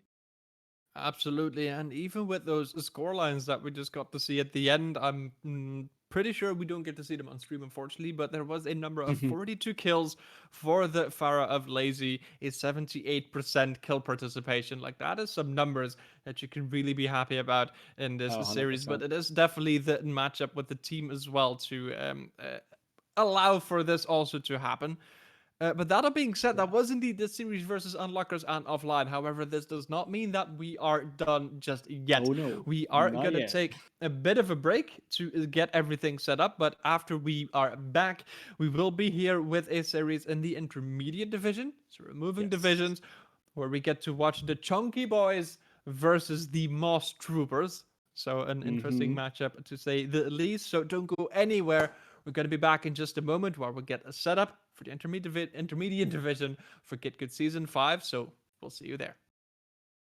Absolutely, and even with those score lines that we just got to see at the end, I'm pretty sure we don't get to see them on stream, unfortunately, but there was a number of 42 kills for the Pharah of Lazy, a 78% kill participation. Like, that is some numbers that you can really be happy about in this series, but it is definitely the matchup with the team as well to allow for this also to happen. But that being said, that was indeed the series versus Unluckers and Offline. However, this does not mean that we are done just yet. Oh no, we are going to take a bit of a break to get everything set up. But after we are back, we will be here with a series in the Intermediate Division. So removing divisions, where we get to watch the Chunky Boys versus the Moss Troopers. So an interesting matchup, to say the least. So don't go anywhere. We're going to be back in just a moment where we'll get a setup for the intermediate division for GitGud Season 5. So we'll see you there.